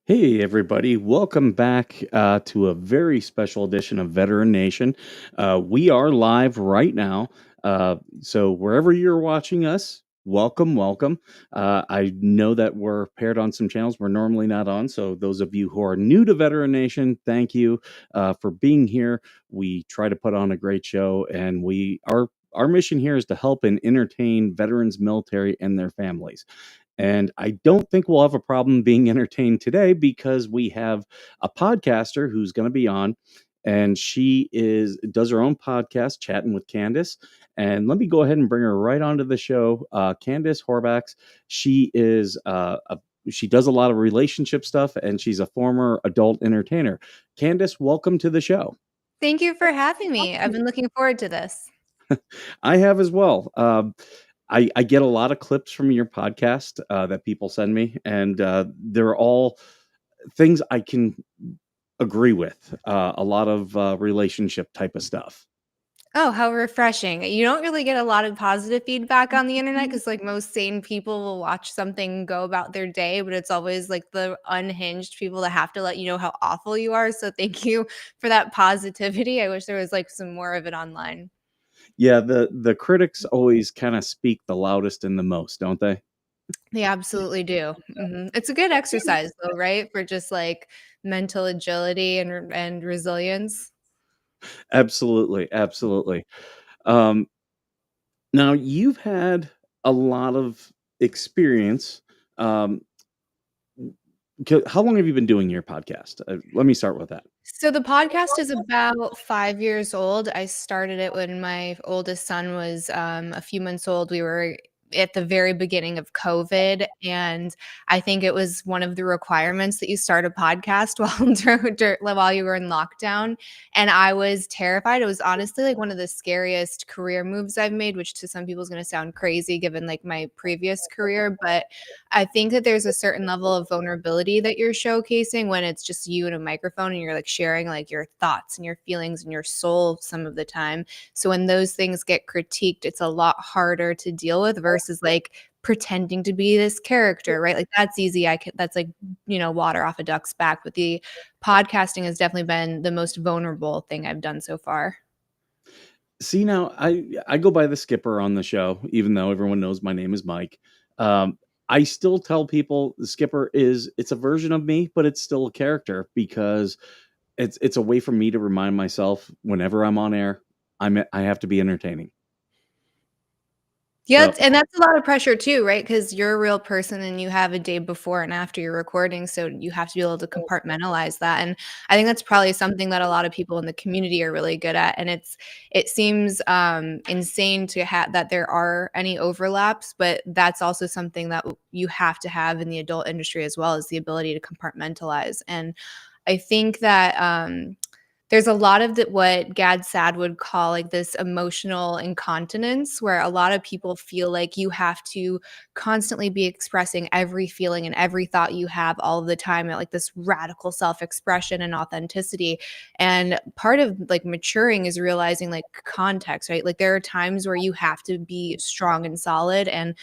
Hey, everybody. Welcome back to a very special edition of Veteran Nation. We are live right now. So, wherever you're watching us, welcome, welcome. I know that we're paired on some channels we're normally not on. So, those of you who are new to Veteran Nation, thank you for being here. We try to put on a great show, and our mission here is to help and entertain veterans, military, and their families. And I don't think we'll have a problem being entertained today because we have a podcaster who's going to be on, and she does her own podcast, Chatting with Candice. And let me go ahead and bring her right onto the show. Candice Horbacz. She does a lot of relationship stuff, and she's a former adult entertainer. Candice, welcome to the show. Thank you for having me. I've been looking forward to this. I have as well. I get a lot of clips from your podcast that people send me, and they're all things I can agree with. A lot of relationship type of stuff. Oh, how refreshing. You don't really get a lot of positive feedback on the internet because, like, most sane people will watch something and go about their day, but it's always like the unhinged people that have to let you know how awful you are. So, thank you for that positivity. I wish there was like some more of it online. Yeah, the critics always kind of speak the loudest and the most, don't they? They absolutely do. It's a good exercise, though, right? For just like mental agility and resilience. Absolutely, absolutely. Um, Now you've had a lot of experience. Um, how long have you been doing your podcast? Let me start with that. So the podcast is about 5 years old. I started it when my oldest son was, a few months old. We were at the very beginning of COVID, and I think it was one of the requirements that you start a podcast while you were in lockdown, and I was terrified. It was honestly, like, one of the scariest career moves I've made, which to some people is gonna sound crazy given, like, my previous career, but I think that there's a certain level of vulnerability that you're showcasing when it's just you and a microphone and you're like sharing like your thoughts and your feelings and your soul some of the time. So when those things get critiqued, it's a lot harder to deal with versus like pretending to be this character, right? Like that's easy. That's like, water off a duck's back. But the podcasting has definitely been the most vulnerable thing I've done so far. See, now I go by the Skipper on the show, even though everyone knows my name is Mike. Um, I still tell people the Skipper it's a version of me, but it's still a character because it's a way for me to remind myself whenever I'm on air, I have to be entertaining. Yeah, So and that's a lot of pressure too, right? Because you're a real person and you have a day before and after you're recording, so you have to be able to compartmentalize that, and I think that's probably something that a lot of people in the community are really good at, and it seems, insane to have that there are any overlaps, but that's also something that you have to have in the adult industry as well, is the ability to compartmentalize, and I think that, there's a lot of what Gad Sad would call like this emotional incontinence, where a lot of people feel like you have to constantly be expressing every feeling and every thought you have all of the time, at like this radical self-expression and authenticity. And part of like maturing is realizing like context, right? Like there are times where you have to be strong and solid and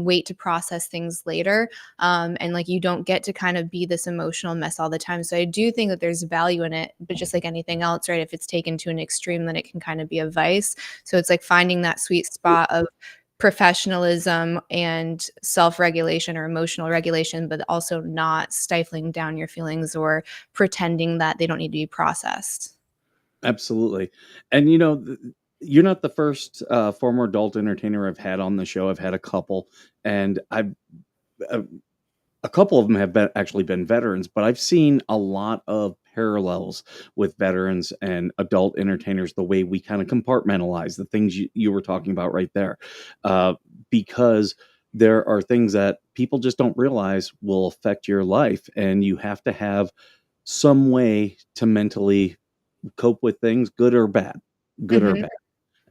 wait to process things later. And like you don't get to kind of be this emotional mess all the time. So I do think that there's value in it, but just like anything else, right? If it's taken to an extreme, then it can kind of be a vice. So it's like finding that sweet spot of professionalism and self-regulation or emotional regulation, but also not stifling down your feelings or pretending that they don't need to be processed. absolutely, and you're not the first former adult entertainer I've had on the show. I've had a couple, and uh, a couple of them have actually been veterans, but I've seen a lot of parallels with veterans and adult entertainers, the way we kind of compartmentalize the things you were talking about right there. Uh, because there are things that people just don't realize will affect your life, and you have to have some way to mentally cope with things, good or bad, good or Mhm. bad.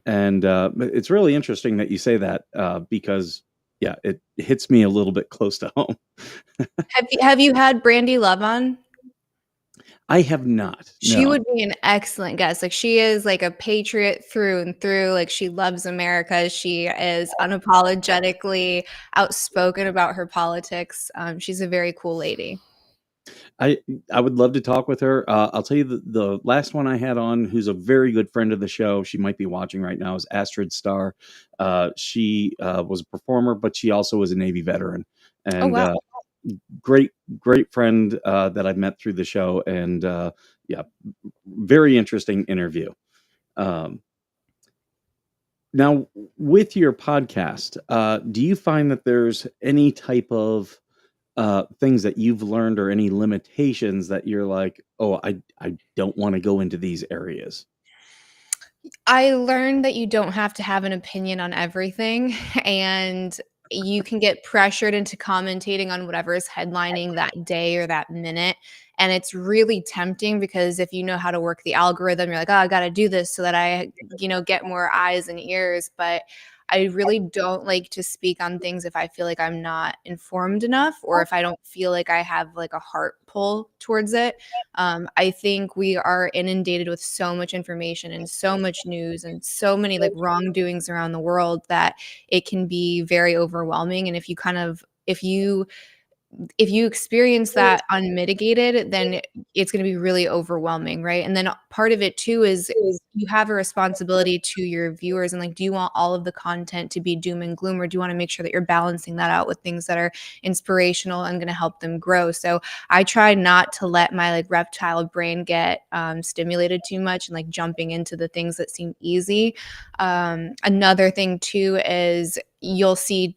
And it's really interesting that you say that because, yeah, it hits me a little bit close to home. Have you had Brandy Love on? I have not. She No. would be an excellent guest, like, she is, like, a patriot through and through, like, she loves America, she is unapologetically outspoken about her politics, she's a very cool lady. I I would love to talk with her. I'll tell you the last one I had on, who's a very good friend of the show. She might be watching right now. Is Astrid Starr. She was a performer, but she also was a Navy veteran, Oh, and wow. great great friend that I met through the show. And yeah, very interesting interview. Um, Now, with your podcast, do you find that there's any type of things that you've learned or any limitations that you're like, oh, I don't want to go into these areas? I learned that you don't have to have an opinion on everything, and you can get pressured into commentating on whatever is headlining that day or that minute, and it's really tempting because if you know how to work the algorithm, you're like, "Oh, I gotta do this so that I get more eyes and ears," but I really don't like to speak on things if I feel like I'm not informed enough or if I don't feel like I have, like, a heart pull towards it. I think we are inundated with so much information and so much news and so many like wrongdoings around the world that it can be very overwhelming. And if you experience that unmitigated, then it's gonna be really overwhelming, right? And then part of it too is you have a responsibility to your viewers and, like, do you want all of the content to be doom and gloom, or do you wanna make sure that you're balancing that out with things that are inspirational and gonna help them grow? So, I try not to let my, like, reptile brain get, stimulated too much and, like, jumping into the things that seem easy. Another thing too is you'll see,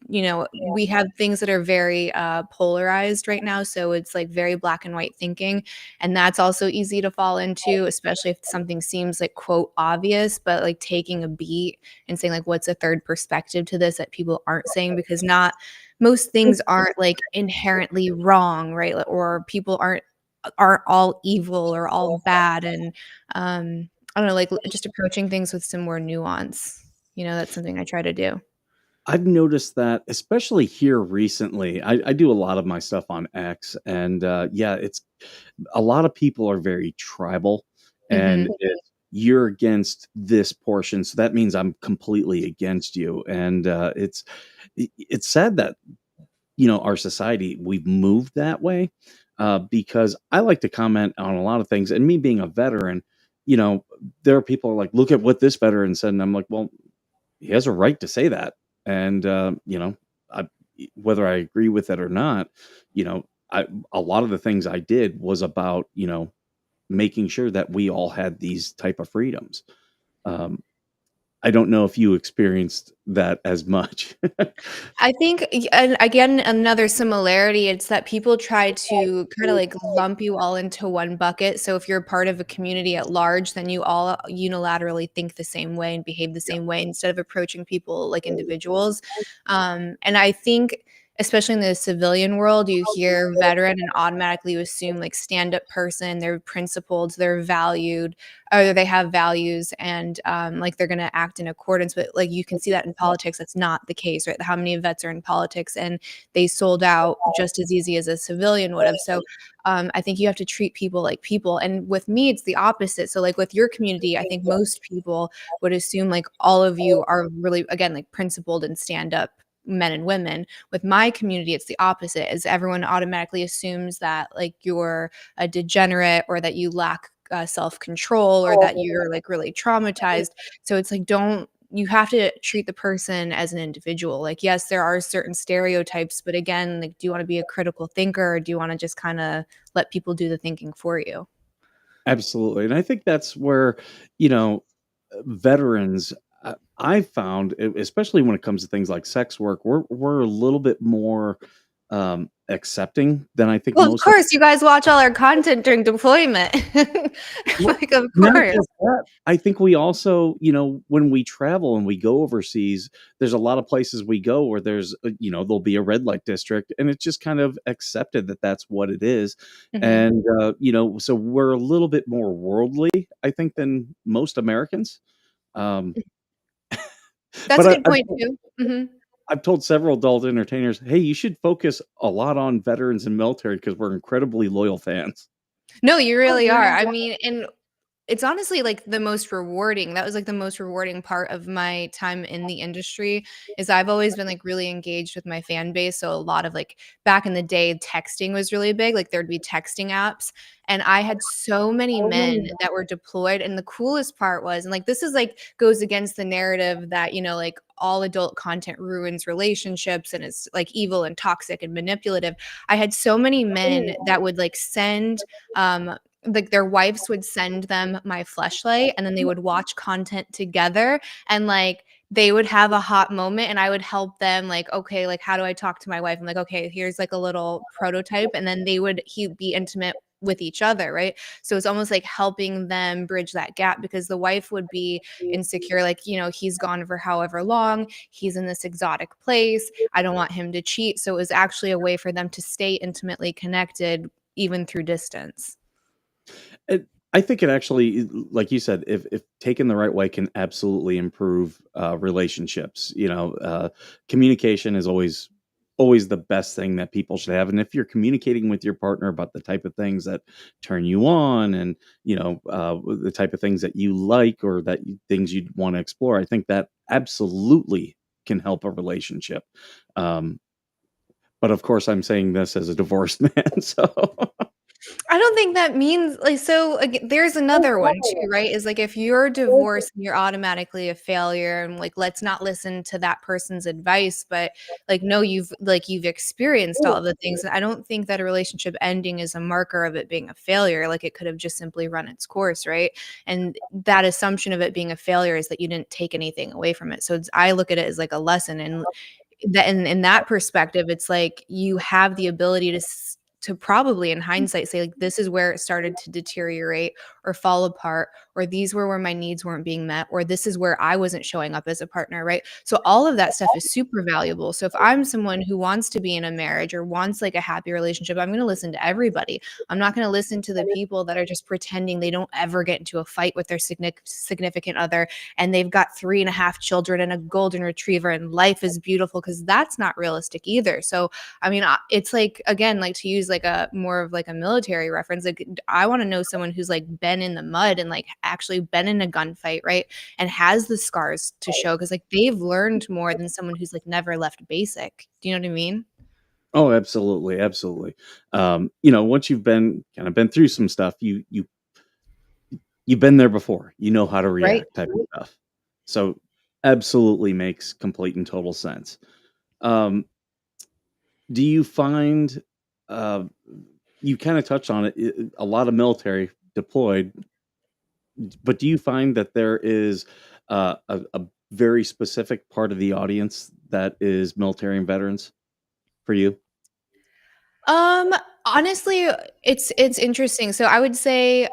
we have things that are very polarized right now. So it's like very black and white thinking. And that's also easy to fall into, especially if something seems like, quote, obvious, but like taking a beat and saying, like, what's a third perspective to this that people aren't saying? Because not most things aren't like inherently wrong, right? Or people aren't all evil or all bad. And I don't know, like just approaching things with some more nuance. That's something I try to do. I've noticed that, especially here recently. I do a lot of my stuff on X, and yeah, it's a lot of people are very tribal, and Mhm. you're against this portion, so that means I'm completely against you. And it's sad that our society, we've moved that way, because I like to comment on a lot of things. And me being a veteran, you know, there are people like, look at what this veteran said. And I'm like, well, he has a right to say that. And, I, whether I agree with it or not, you know, a lot of the things I did was about, making sure that we all had these type of freedoms. Um, I don't know if you experienced that as much. I think, and again, another similarity, it's that people try to kind of like lump you all into one bucket. So if you're part of a community at large, then you all unilaterally think the same way and behave the same way instead of approaching people like individuals. And I think, especially in the civilian world, you hear veteran and automatically you assume like stand up person, they're principled, they're valued, or they have values and like they're going to act in accordance with, like, you can see that in politics that's not the case, right? How many vets are in politics and they sold out just as easy as a civilian would have. So I think you have to treat people like people, and with me it's the opposite. So like with your community, I think most people would assume like all of you are really, again, like principled and stand up men and women. With my community it's the opposite, is everyone automatically assumes that like you're a degenerate or that you lack self-control or that you're like really traumatized. So it's like, don't you have to treat the person as an individual. Like, yes, there are certain stereotypes, but again, like, do you want to be a critical thinker or do you want to just kind of let people do the thinking for you? Absolutely, and I think that's where, veterans, I found, especially when it comes to things like sex work, we're a little bit more, accepting than I think Well, of most. course, you guys watch all our content during deployment. Well, Like, of not course. just that. I think we also, when we travel and we go overseas, there's a lot of places we go where there'll be a red light district, and it's just kind of accepted that that's what it is. Mhm. And, so we're a little bit more worldly, I think, than most Americans. Um, That's but a I, good point too. Mhm. I've told several adult entertainers, hey, you should focus a lot on veterans and military because we're incredibly loyal fans. No, you really are. I mean, and it's honestly, like, the most rewarding that was, like, the most rewarding part of my time in the industry, is I've always been, like, really engaged with my fan base, so a lot of, like back in the day, texting was really big, like, there'd be texting apps, and I had so many men that were deployed, and the coolest part was and, like, this is, like goes against the narrative that, like, all adult content ruins relationships and is, like, evil and toxic and manipulative. I had so many men that would, like, send, like, their wives would send them my fleshlight, and then they would watch content together, and, like, they would have a hot moment, and I would help them, like, "Okay, like, how do I talk to my wife?" I'm like, "Okay, here's, like, a little prototype," and then he'd be intimate with each other, right? So it's almost like helping them bridge that gap because the wife would be insecure, like, he's gone for however long, he's in this exotic place, I don't want him to cheat. So it was actually a way for them to stay intimately connected even through distance. It I think it actually, like you said, if taken the right way, can absolutely improve relationships. Communication is always the best thing that people should have. And if you're communicating with your partner about the type of things that turn you on, and the type of things that you like, or things you'd want to explore, I think that absolutely can help a relationship. Um, but of course, I'm saying this as a divorced man, so. I don't think that means like so there's another one too, right? Is like if you're divorced and you're automatically a failure and like let's not listen to that person's advice, but like no, you've experienced all of the things. And I don't think that a relationship ending is a marker of it being a failure. Like it could have just simply run its course, right? And that assumption of it being a failure is that you didn't take anything away from it. So I look at it as like a lesson and that in that perspective, it's like you have the ability to probably in hindsight say like this is where it started to deteriorate or fall apart or these were where my needs weren't being met or this is where I wasn't showing up as a partner, right? So all of that stuff is super valuable. So if I'm someone who wants to be in a marriage or wants like a happy relationship, I'm going to listen to everybody. I'm not going to listen to the people that are just pretending they don't ever get into a fight with their significant other and they've got 3.5 children and a golden retriever and life is beautiful because that's not realistic either. So I mean, it's like again, like to use like a more of like a military reference. Like I want to know someone who's like been in the mud and like actually been in a gunfight, right? And has the scars to show because like they've learned more than someone who's like never left basic. Do you know what I mean? Oh, absolutely, absolutely. Once you've been through some stuff, you've been there before. You know how to Right. react, type of stuff. So, absolutely makes complete and total sense. Um, do you find, uh, you kind of touched on it, a lot of military deployed, but do you find that there is a very specific part of the audience that is military and veterans for you? Um, honestly, it's interesting. So I would say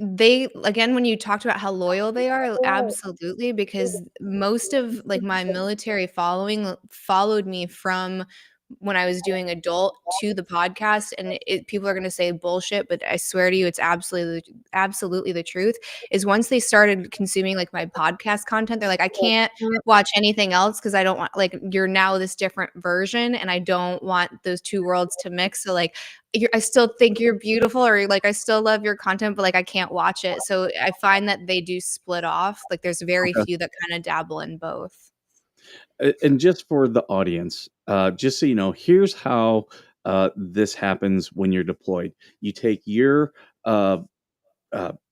they again, when you talked about how loyal they are, absolutely, because most of, like, my military following followed me from when I was doing adult to the podcast, and people are gonna say bullshit, but I swear to you, it's absolutely the truth, is once they started consuming, like, my podcast content, they're like, "I can't watch anything else because I don't want like, you're now this different version, and I don't want those 2 worlds to mix." So, like, I still think you're beautiful or like I still love your content, but like I can't watch it. So I find that they do split off. Like there's very Okay. few that kind of dabble in both. And just for the audience, just so you know, here's how this happens when you're deployed. You take uh,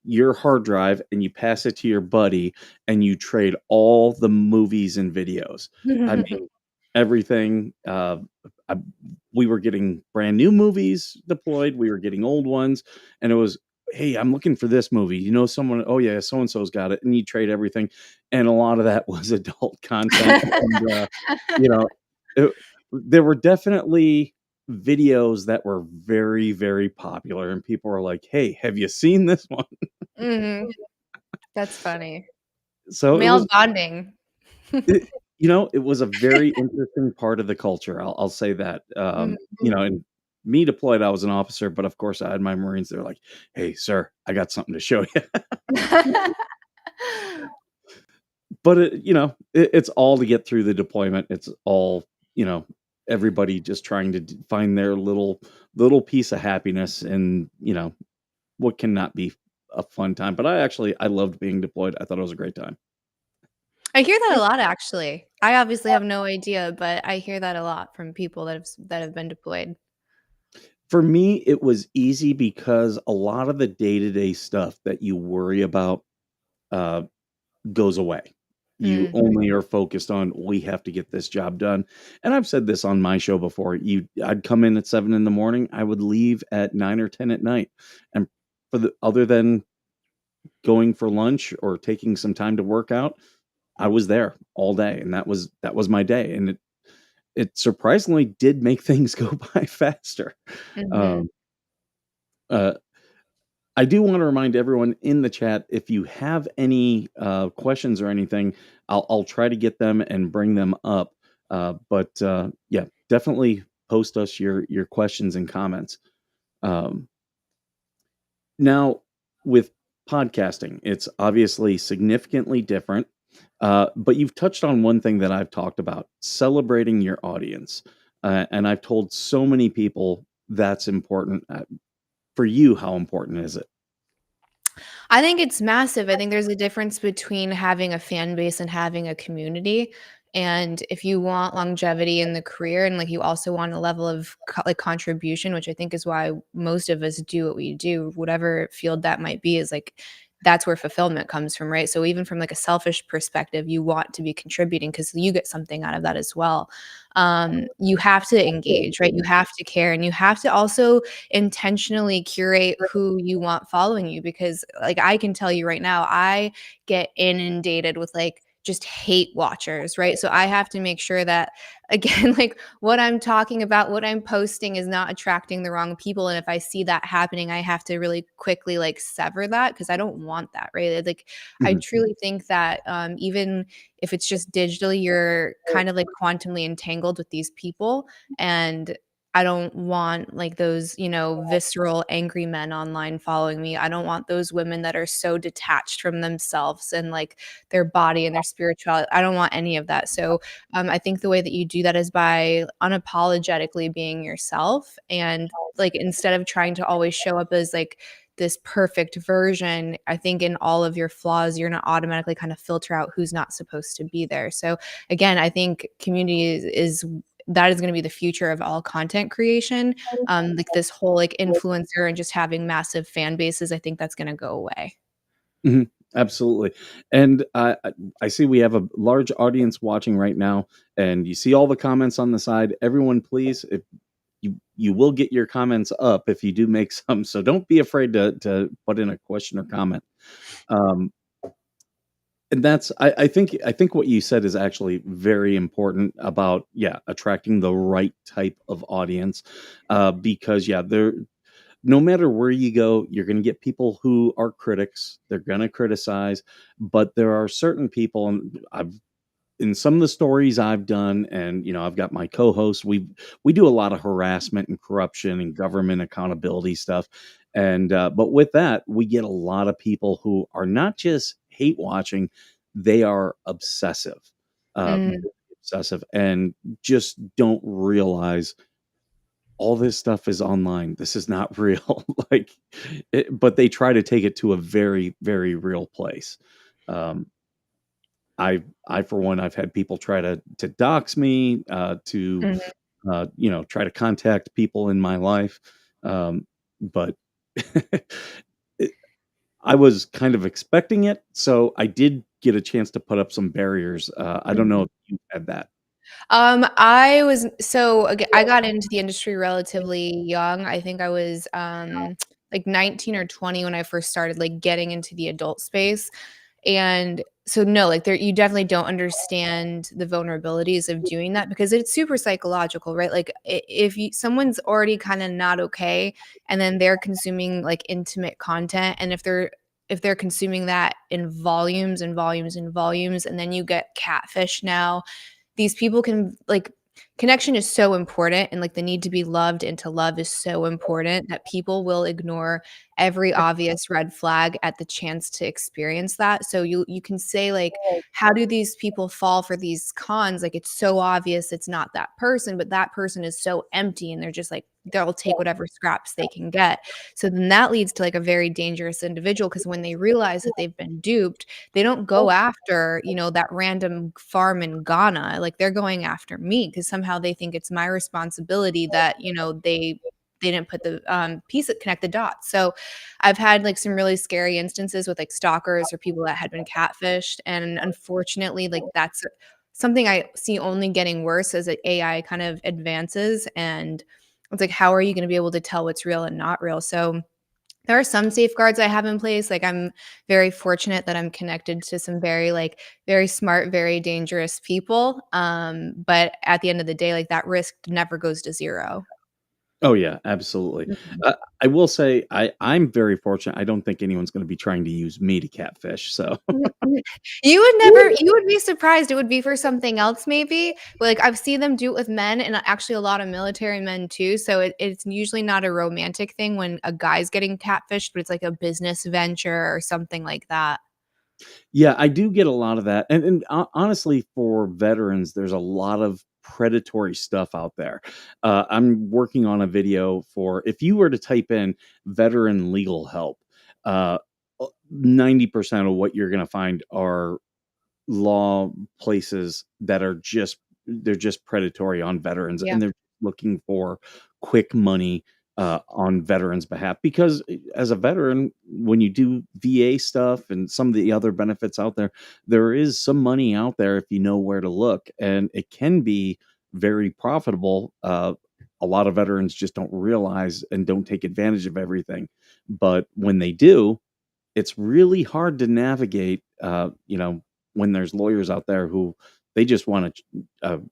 your hard drive and you pass it to your buddy, and you trade all the movies and videos. I mean, everything. I, we were getting brand new movies deployed. We were getting old ones, and it was, hey, I'm looking for this movie. You know, someone. Oh yeah, so and so's got it, and you trade everything, and a lot of that was adult content, and you know, it, there were definitely videos that were very, very popular, and people were like, "Hey, have you seen this one?" Mhm. That's funny. So it Male was, bonding. it, it was a very interesting part of the culture. I'll say that. Mhm. And me deployed, I was an officer, but of course, I had my Marines. They're like, "Hey, sir, I got something to show you." But it's all to get through the deployment. It's all, you know, everybody just trying to find their little piece of happiness, and what cannot be a fun time. But I loved being deployed. I thought it was a great time. I hear that a lot, actually. I obviously have no idea, but I hear that a lot from people that have been deployed. For me, it was easy because a lot of the day-to-day stuff that you worry about, uh, goes away. You Mm. only are focused on, "We have to get this job done." And I've said this on my show before, I'd come in at 7 in the morning, I would leave at 9 or 10 at night, and for the other than going for lunch or taking some time to work out, I was there all day, and that was my day, and it surprisingly did make things go by faster. Mhm. Um, uh I do want to remind everyone in the chat, if you have any questions or anything, I'll try to get them and bring them up. But yeah, definitely post us your questions and comments. Um, Now, with podcasting, it's obviously significantly different. But you've touched on one thing that I've talked about: celebrating your audience. And I've told so many people that's important. For you, how important is it? I think it's massive. I think there's a difference between having a fan base and having a community. And if you want longevity in the career and like you also want a level of like contribution, which I think is why most of us do what we do, whatever field that might be, is like that's where fulfillment comes from, right? So even from like a selfish perspective, you want to be contributing because you get something out of that as well. You have to engage, right? You have to care, and you have to also intentionally curate who you want following you, because like I can tell you right now, I get inundated with like just hate watchers, right? So I have to make sure that again, like what I'm talking about, what I'm posting is not attracting the wrong people. And if I see that happening, I have to really quickly like sever that because I don't want that, right? Like I Mhm. truly think that even if it's just digitally, you're kind of like quantumly entangled with these people. And I don't want like those, visceral angry men online following me. I don't want those women that are so detached from themselves and like their body and their spirituality. I don't want any of that. So I think the way that you do that is by unapologetically being yourself, and like instead of trying to always show up as like this perfect version, I think in all of your flaws, you're gonna automatically kind of filter out who's not supposed to be there. So again, I think community is that is going to be the future of all content creation. Like this whole like influencer and just having massive fan bases, I think that's going to go away. Mhm. Absolutely. And I see we have a large audience watching right now, and you see all the comments on the side. Everyone, please, if you will get your comments up if you do make some, so don't be afraid to put in a question or comment. Um, and I think what you said is actually very important about, yeah, attracting the right type of audience, because yeah, there no matter where you go, you're going to get people who are critics. They're going to criticize, but there are certain people, and I've in some of the stories I've done, and I've got my co-host. We do a lot of harassment and corruption and government accountability stuff, and but with that, we get a lot of people who are not just hate watching; they are obsessive, very Mm. obsessive, and just don't realize all this stuff is online. This is not real. But they try to take it to a very, very real place. Um, I for one, I've had people try to dox me, to Mhm. try to contact people in my life, but it, I was kind of expecting it, so I did get a chance to put up some barriers. I don't know Mhm. if you had that. I was so aga I got into the industry relatively young. I think I was, like 19 or 20 when I first started, like, getting into the adult space, and so, no, like, there you definitely don't understand the vulnerabilities of doing that because it's super psychological, right? Like, I if you someone's already kinda not okay, and then they're consuming, like, intimate content, and if they're consuming that in volumes and volumes and volumes, and then you get catfish now, these people can like connection is so important, and like the need to be loved and to love is so important that people will ignore every obvious red flag at the chance to experience that. So you can say like, how do these people fall for these cons? Like it's so obvious it's not that person, but that person is so empty and they're just like they'll take whatever scraps they can get. So then that leads to like a very dangerous individual because when they realize that they've been duped, they don't go after, that random farm in Ghana. Like they're going after me because somehow they think it's my responsibility that, they didn't put the piece that connect the dots. So I've had like some really scary instances with like stalkers or people that had been catfished. And unfortunately, like that's something I see only getting worse as AI kind of advances. And it's like, how are you going to be able to tell what's real and not real? So there are some safeguards I have in place. Like I'm very fortunate that I'm connected to some very like very smart, very dangerous people. But at the end of the day, like that risk never goes to zero. Oh yeah, absolutely. Mhm. I will say I'm very fortunate. I don't think anyone's going to be trying to use me to catfish. So Mhm, mhm. You would be surprised, it would be for something else maybe. Like, I've seen them do it with men and actually a lot of military men too, so it's usually not a romantic thing when a guy's getting catfished, but it's like a business venture or something like that. yeah, I do get a lot of that, and honestly, for veterans, there's a lot of predatory stuff out there. I'm working on a video for if you were to type in veteran legal help, uh, 90% of what you're going to find are law places that are they're just predatory on veterans Yeah. and they're looking for quick money on veterans behalf because as a veteran when you do VA stuff and some of the other benefits out there there is some money out there if you know where to look and it can be very profitable. A lot of veterans just don't realize and don't take advantage of everything, but when they do it's really hard to navigate, when there's lawyers out there who they just want to,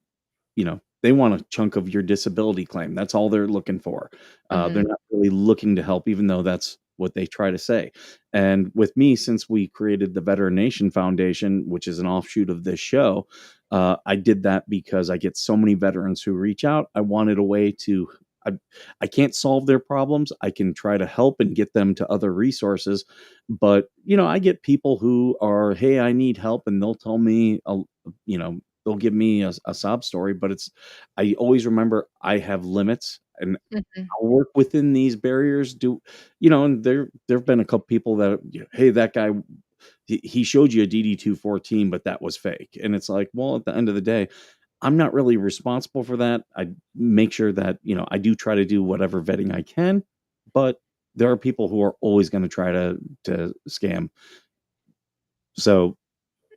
they want a chunk of your disability claim. That's all they're looking for. They're Mhm. not really looking to help, even though that's what they try to say. And with me, since we created the Veteran Nation Foundation, which is an offshoot of this show, I did that because I get so many veterans who reach out. I wanted a way to. I, I can't solve their problems. I can try to help and get them to other resources, but I get people who are, hey, I need help, and they'll tell me, you know, they'll give me a sob story, but I always remember I have limits and Mhm. I'll work within these barriers. And there've been a couple people that, hey, that guy, he showed you a DD-214, but that was fake. And it's like, well, at the end of the day, I'm not really responsible for that. I make sure that, I do try to do whatever vetting I can, but there are people who are always going to try to scam. So,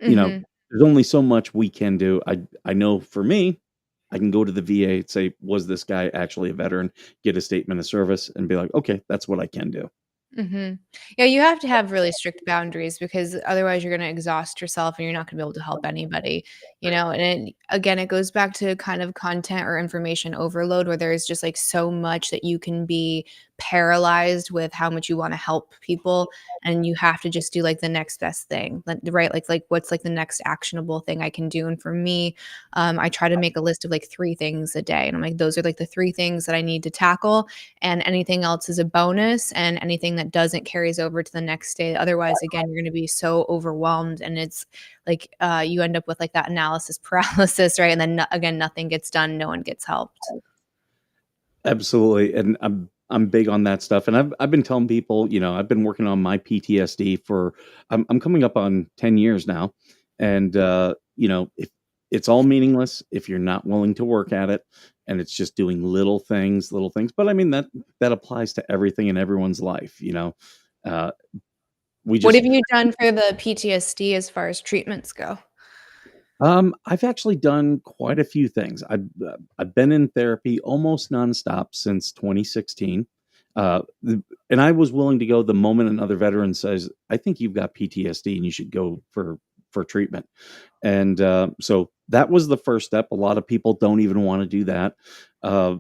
you know, Mhm. there's only so much we can do. I know for me, I can go to the VA and say, was this guy actually a veteran? Get a statement of service and be like, okay, that's what I can do. Mhm. Yeah, you have to have really strict boundaries because otherwise you're gonna exhaust yourself and you're not gonna be able to help anybody, And again, it goes back to kind of content or information overload where there's just like so much that you can be paralyzed with how much you want to help people, and you have to just do like the next best thing, right? Like what's like the next actionable thing I can do. And for me, I try to make a list of like 3 things a day, and I'm like, those are like the 3 things that I need to tackle, and anything else is a bonus, and anything that doesn't carries over to the next day. Otherwise, again, you're going to be so overwhelmed, and it's like you end up with like that analysis paralysis, right? And then again, nothing gets done, no one gets helped. Absolutely, and I'm big on that stuff, and I've been telling people, I've been working on my PTSD for I'm coming up on 10 years now, and if it's all meaningless if you're not willing to work at it, and it's just doing little things. But I mean that applies to everything in everyone's life. Uh, we What just have you done for the PTSD as far as treatments go? I've actually done quite a few things. I've been in therapy almost nonstop since 2016, and I was willing to go the moment another veteran says, "I think you've got PTSD and you should go for treatment." And so that was the first step. A lot of people don't even want to do that. Uh,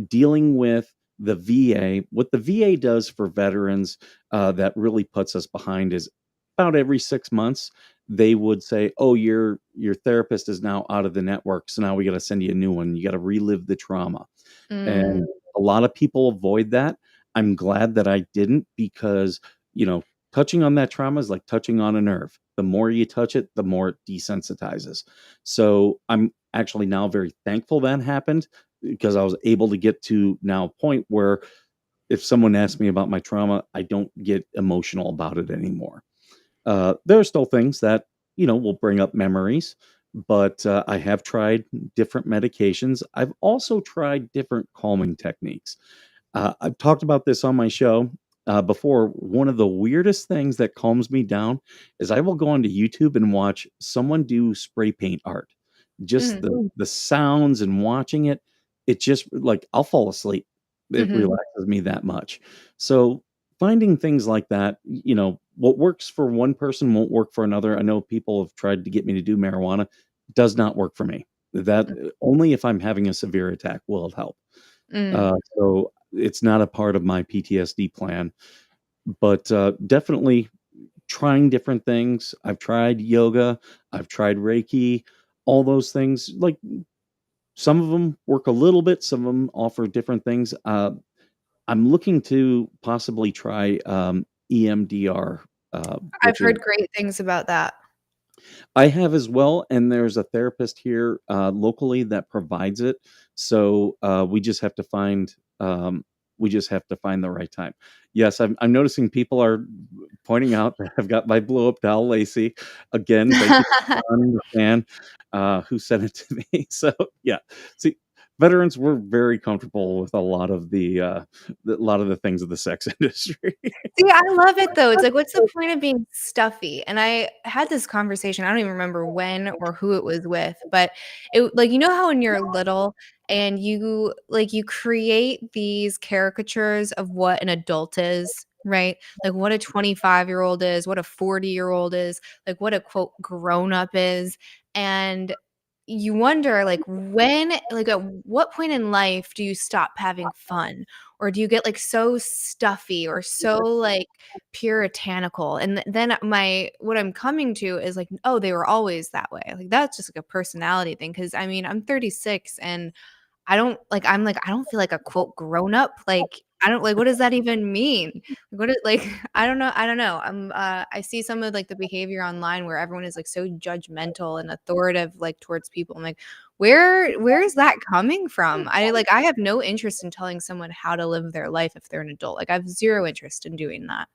Dealing with the VA, what the VA does for veterans that really puts us behind is about every 6 months they would say, "Oh, your therapist is now out of the network, so now we got to send you a new one. You got to relive the trauma." Mm, And a lot of people avoid that. I'm glad that I didn't because, you know, touching on that trauma is like touching on a nerve. The more you touch it, the more it desensitizes. So I'm actually now very thankful that happened. because I was able to get to now a point where if someone asks me about my trauma, I don't get emotional about it anymore. There are still things that, will bring up memories, but I have tried different medications. I've also tried different calming techniques. I've talked about this on my show before. One of the weirdest things that calms me down is I will go onto YouTube and watch someone do spray paint art. Just Mhm, the sounds and watching it, it just like I'll fall asleep. It mhm. relaxes me that much. So finding things like that, what works for one person won't work for another. I know people have tried to get me to do marijuana. Does not work for me. That only if I'm having a severe attack will it help. Mm. So it's not a part of my PTSD plan, but definitely trying different things. I've tried yoga, I've tried Reiki, all those things. Like some of them work a little bit, some of them offer different things. I'm looking to possibly try EMDR, I've which is heard great things about that. I have as well, and there's a therapist here locally that provides it. So we just have to find the right time. Yes, I'm noticing people are pointing out that I've got my blow up doll Lacey again. Thank you, John, the fan, who sent it to me. So yeah, see, veterans were very comfortable with a lot of the things of the sex industry. See, I love it though. It's like, what's the point of being stuffy? And I had this conversation, I don't even remember when or who it was with, but it like, you know how when you're little and you create these caricatures of what an adult is, right? Like what a 25-year-old is, what a 40-year-old is, like what a quote grown up is. And you wonder like at what point in life do you stop having fun? Or do you get, like, so stuffy or so, like, puritanical? And then what I'm coming to is, like, "Oh, they were always that way." Like, that's just, like, a personality thing. Because I mean, I'm 36 and I don't feel like a quote grown up. Like, I don't like, what does that even mean? What is like, I don't know. I see some of like the behavior online where everyone is like so judgmental and authoritative like towards people. I'm like, where is that coming from? I have no interest in telling someone how to live their life if they're an adult. Like I have zero interest in doing that.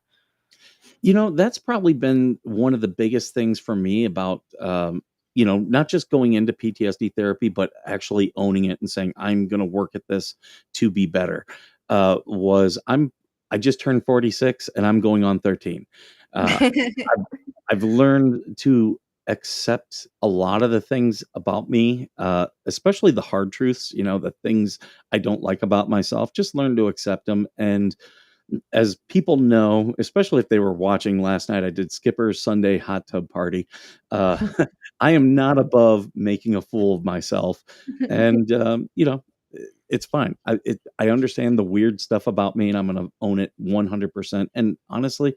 That's probably been one of the biggest things for me about, not just going into PTSD therapy, but actually owning it and saying, I'm going to work at this to be better. I just turned 46 and I'm going on 13. Uh, I've, I've learned to accept a lot of the things about me, especially the hard truths, the things I don't like about myself, just learn to accept them. And as people know, especially if they were watching last night, I did Skipper's Sunday hot tub party. Uh, I am not above making a fool of myself, and it's fine. I understand the weird stuff about me, and I'm going to own it 100%. And honestly,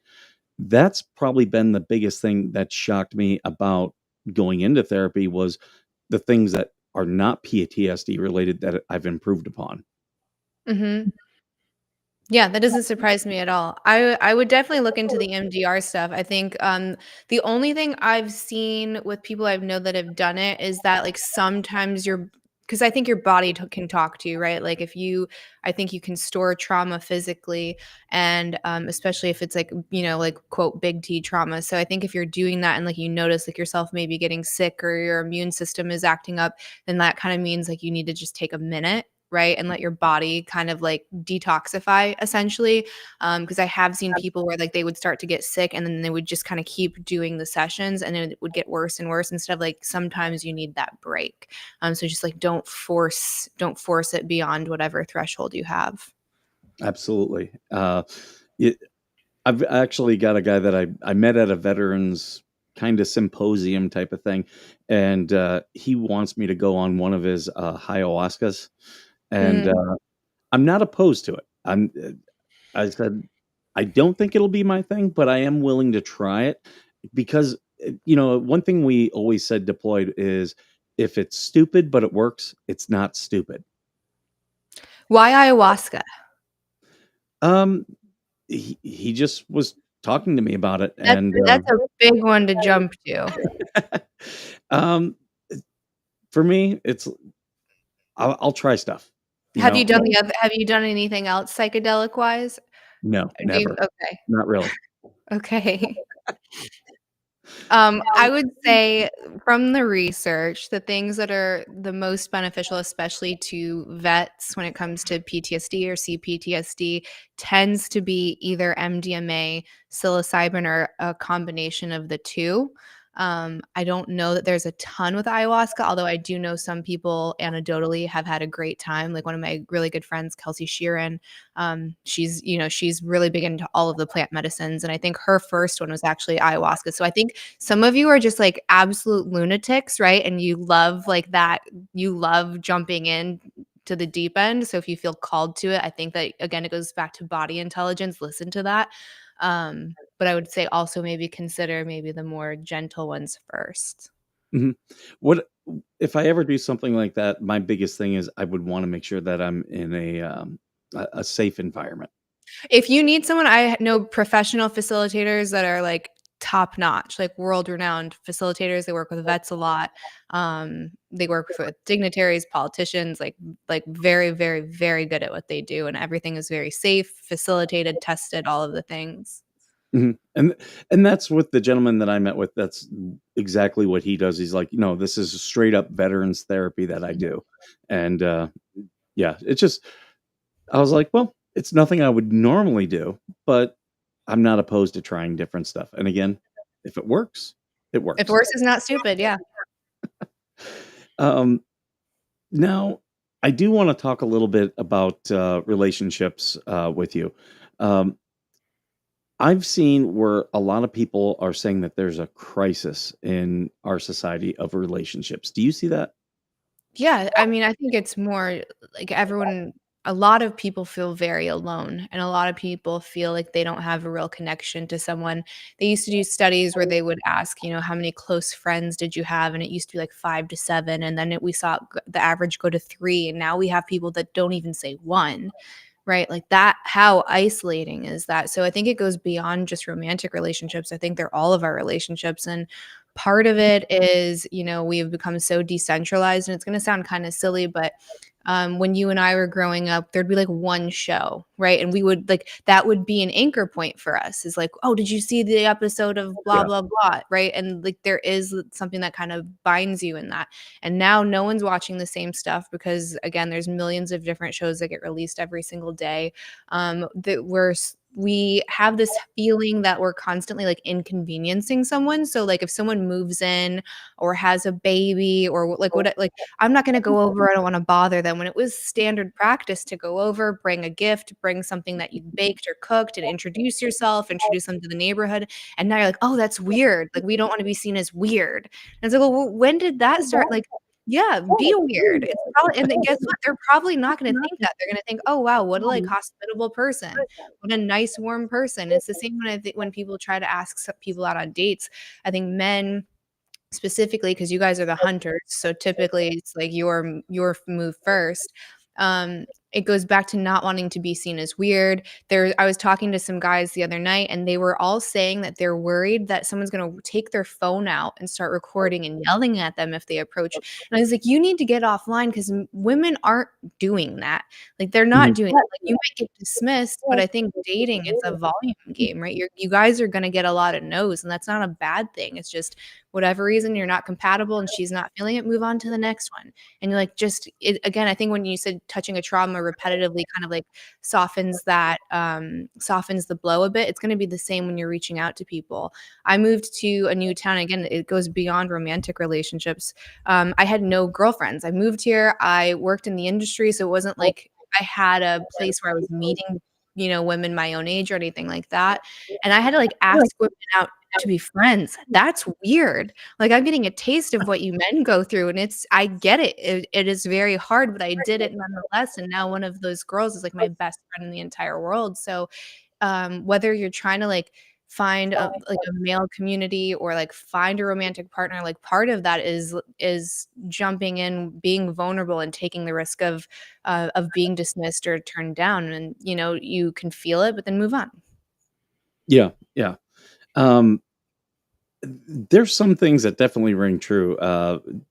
that's probably been the biggest thing that shocked me about going into therapy was the things that are not PTSD related that I've improved upon. Mhm. Yeah, that doesn't surprise me at all. I would definitely look into the MDR stuff. I think, the only thing I've seen with people I know that have done it is that, like, sometimes because I think your body can talk to you, right? Like, I think you can store trauma physically and, especially if it's like, like, quote, "big T trauma." So I think if you're doing that and, like, you notice, like, yourself maybe getting sick or your immune system is acting up, then that kinda means, like, you need to just take a minute, right? And let your body kind of like detoxify essentially. Because I have seen people where like they would start to get sick and then they would just kind of keep doing the sessions and it would get worse and worse instead of like sometimes you need that break. So just like don't force it beyond whatever threshold you have. Absolutely. It, I've actually got a guy that I met at a veterans kind of symposium type of thing, and he wants me to go on one of his ayahuascas, and Mm, I'm not opposed to it. I said I don't think it'll be my thing, but I am willing to try it because one thing we always said deployed is if it's stupid but it works, it's not stupid. why ayahuasca? Um, he just was talking to me about it, That's and that's a big one to jump to. um, for me, I'll try stuff. you know? Have you done anything else psychedelic-wise? No, Do you never. okay, Not really. okay. I would say from the research, the things that are the most beneficial, especially to vets when it comes to PTSD or CPTSD, tends to be either MDMA, psilocybin, or a combination of the two. I don't know that there's a ton with ayahuasca, although I do know some people anecdotally have had a great time. Like one of my really good friends, Kelsey Sheeran, she's really big into all of the plant medicines, and I think her first one was actually ayahuasca. So I think some of you are just like absolute lunatics, right? And you love like that, you love jumping in to the deep end. So if you feel called to it, I think that again, it goes back to body intelligence. Listen to that. But I would say also maybe consider maybe the more gentle ones first. Mhm. What if I ever do something like that, my biggest thing is I would wanna make sure that I'm in a safe environment. If you need someone, I know professional facilitators that are like top notch, like world renowned facilitators. They work with vets a lot. They work with dignitaries, politicians, like very, very, very good at what they do, and everything is very safe, facilitated, tested, all of the things. Mhm, and that's what the gentleman that I met with, that's exactly what he does. He's like, "No, this is straight up veterans therapy that I do." And, yeah, it's just I was like, "Well, it's nothing I would normally do, but I'm not opposed to trying different stuff." And again, if it works, it If works. horse is not stupid, yeah. Um, Now I do wanna talk a little bit about, relationships, with you. Um, I've seen where a lot of people are saying that there's a crisis in our society of relationships. Do you see that? Yeah, I mean, I think it's more like everyone a lot of people feel very alone, and a lot of people feel like they don't have a real connection to someone. They used to do studies where they would ask, how many close friends did you have? And it used to be like 5 to 7, and then we saw the average go to 3, and now we have people that don't even say 1. Right? Like that, how isolating is that? So I think it goes beyond just romantic relationships. I think they're all of our relationships. And part of it is, we've become so decentralized. And it's going to sound kind of silly, but when you and I were growing up, there'd be like one show, right? And we would like that would be an anchor point for us is like, oh, did you see the episode of blah, Yeah. blah, blah, right? And like there is something that kind of binds you in that. And now no one's watching the same stuff because again, there's millions of different shows that get released every single day. We have this feeling that we're constantly like inconveniencing someone. So like if someone moves in or has a baby or like what like I'm not going to go over. I don't want to bother them. When it was standard practice to go over, bring a gift, bring something that you baked or cooked and introduce yourself, introduce them to the neighborhood. And now you're like, oh, that's weird. Like we don't want to be seen as weird. And it's like, well, when did that start? Like, yeah, be weird. It's probably, and then guess what? They're probably not going to think that. They're going to think, oh, wow, what a like hospitable person. What a nice, warm person. It's the same when I think when people try to ask people out on dates. I think men specifically because you guys are the hunters, so typically it's like your move first. It goes back to not wanting to be seen as weird. I was talking to some guys the other night, and they were all saying that they're worried that someone's gonna take their phone out and start recording and yelling at them if they approach. And I was like, "You need to get offline because women aren't doing that. Like, they're not Mhm. doing that. Like, you might get dismissed, but I think dating, it's a volume game, right? You guys are gonna get a lot of no's, and that's not a bad thing. It's just whatever reason you're not compatible and she's not feeling it, move on to the next one. And you're like, just it, again, I think when you said touching a trauma repetitively kind of like softens the blow a bit. It's going to be the same when you're reaching out to people. I moved to a new town. Again, it goes beyond romantic relationships. I had no girlfriends. I moved here. I worked in the industry. So it wasn't like I had a place where I was meeting, women my own age or anything like that. And I had to like ask women out to be friends. That's weird. Like I'm getting a taste of what you men go through and I get it. It is very hard, but I did it nonetheless. And now one of those girls is like my best friend in the entire world. So whether you're trying to like find a male community or like find a romantic partner, like part of that is jumping in, being vulnerable and taking the risk of being dismissed or turned down. And you can feel it, but then move on. Yeah, yeah. Um, There's some things that definitely ring true,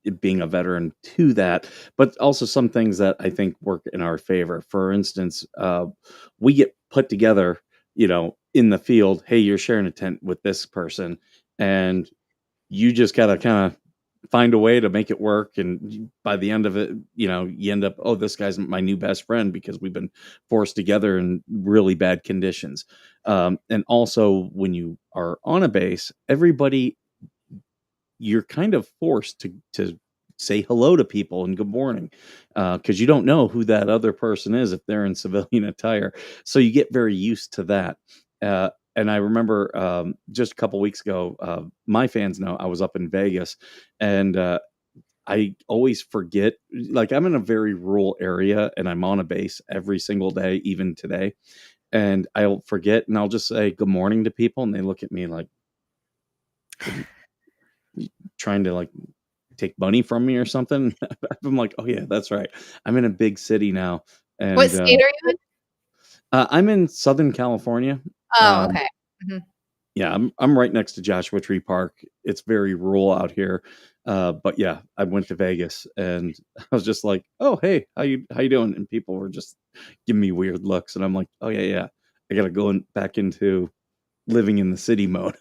it being a veteran to that, but also some things that I think work in our favor. For instance, we get put together, in the field. Hey, you're sharing a tent with this person, and you just gotta kind of find a way to make it work. And by the end of it, you end up, oh, this guy's my new best friend because we've been forced together in really bad conditions. And also, when you are on a base, everybody you're kind of forced to say hello to people and good morning, because you don't know who that other person is if they're in civilian attire. So you get very used to that. And I remember just a couple weeks ago, my fans know I was up in Vegas, and I always forget. Like, I'm in a very rural area, and I'm on a base every single day, even today. And I'll forget, and I'll just say good morning to people, and they look at me like, "What are you trying to like take money from me or something?" I'm like, "Oh yeah, that's right. I'm in a big city now." What And state are you in? I'm in Southern California. Oh, Um, okay. Mhm. yeah, I'm right next to Joshua Tree Park. It's very rural out here. But yeah, I went to Vegas, and I was just like, "Oh hey, how you doing?" And people were just giving me weird looks, and I'm like, "Oh yeah, yeah, I gotta go back into living in the city mode."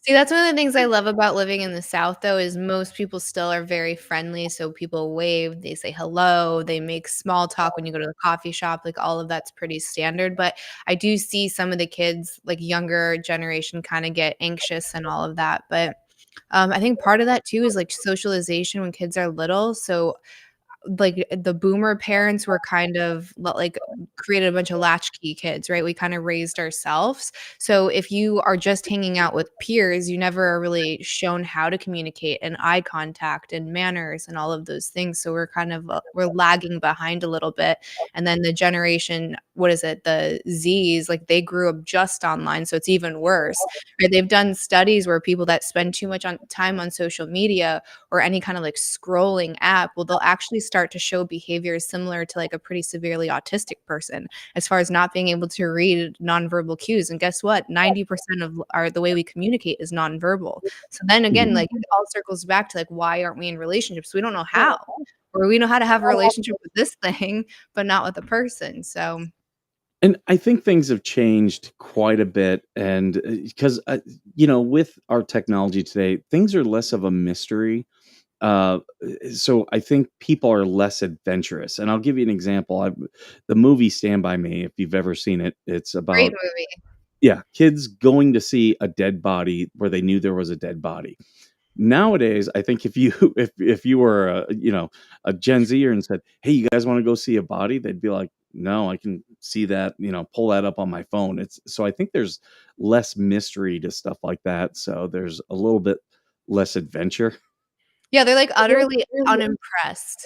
See, that's one of the things I love about living in the South, though, is most people still are very friendly, so people wave, they say hello, they make small talk when you go to the coffee shop, like, all of that's pretty standard, but I do see some of the kids, like, younger generation kinda get anxious and all of that, but, I think part of that too is, like, socialization when kids are little, so like, the boomer parents were kind of like, created a bunch of latchkey kids, right? We kinda raised ourselves. So, if you are just hanging out with peers, you never are really shown how to communicate and eye contact and manners and all of those things. So, we're kind of, we're lagging behind a little bit. And then the generation, what is it? The Zs, like, they grew up just online, so it's even worse, right? They've done studies where people that spend too much on time on social media or any kind of like scrolling app, well, they'll actually start to show behaviors similar to like a pretty severely autistic person as far as not being able to read nonverbal cues. And guess what? 90% of our the way we communicate is nonverbal. So then again, like it all circles back to like why aren't we in relationships? We don't know how. Or we know how to have a relationship with this thing, but not with a person. So And I think things have changed quite a bit, and because with our technology today, things are less of a mystery. So I think people are less adventurous, and I'll give you an example. The movie Stand by Me, if you've ever seen it, it's great about, movie. yeah, kids going to see a dead body where they knew there was a dead body. Nowadays, I think if you if you were a Gen Zer and said, "Hey, you guys want to go see a body?" They'd be like, "No, I can see that, pull that up on my phone." It's so I think there's less mystery to stuff like that. So there's a little bit less adventure. Yeah, they're like utterly unimpressed.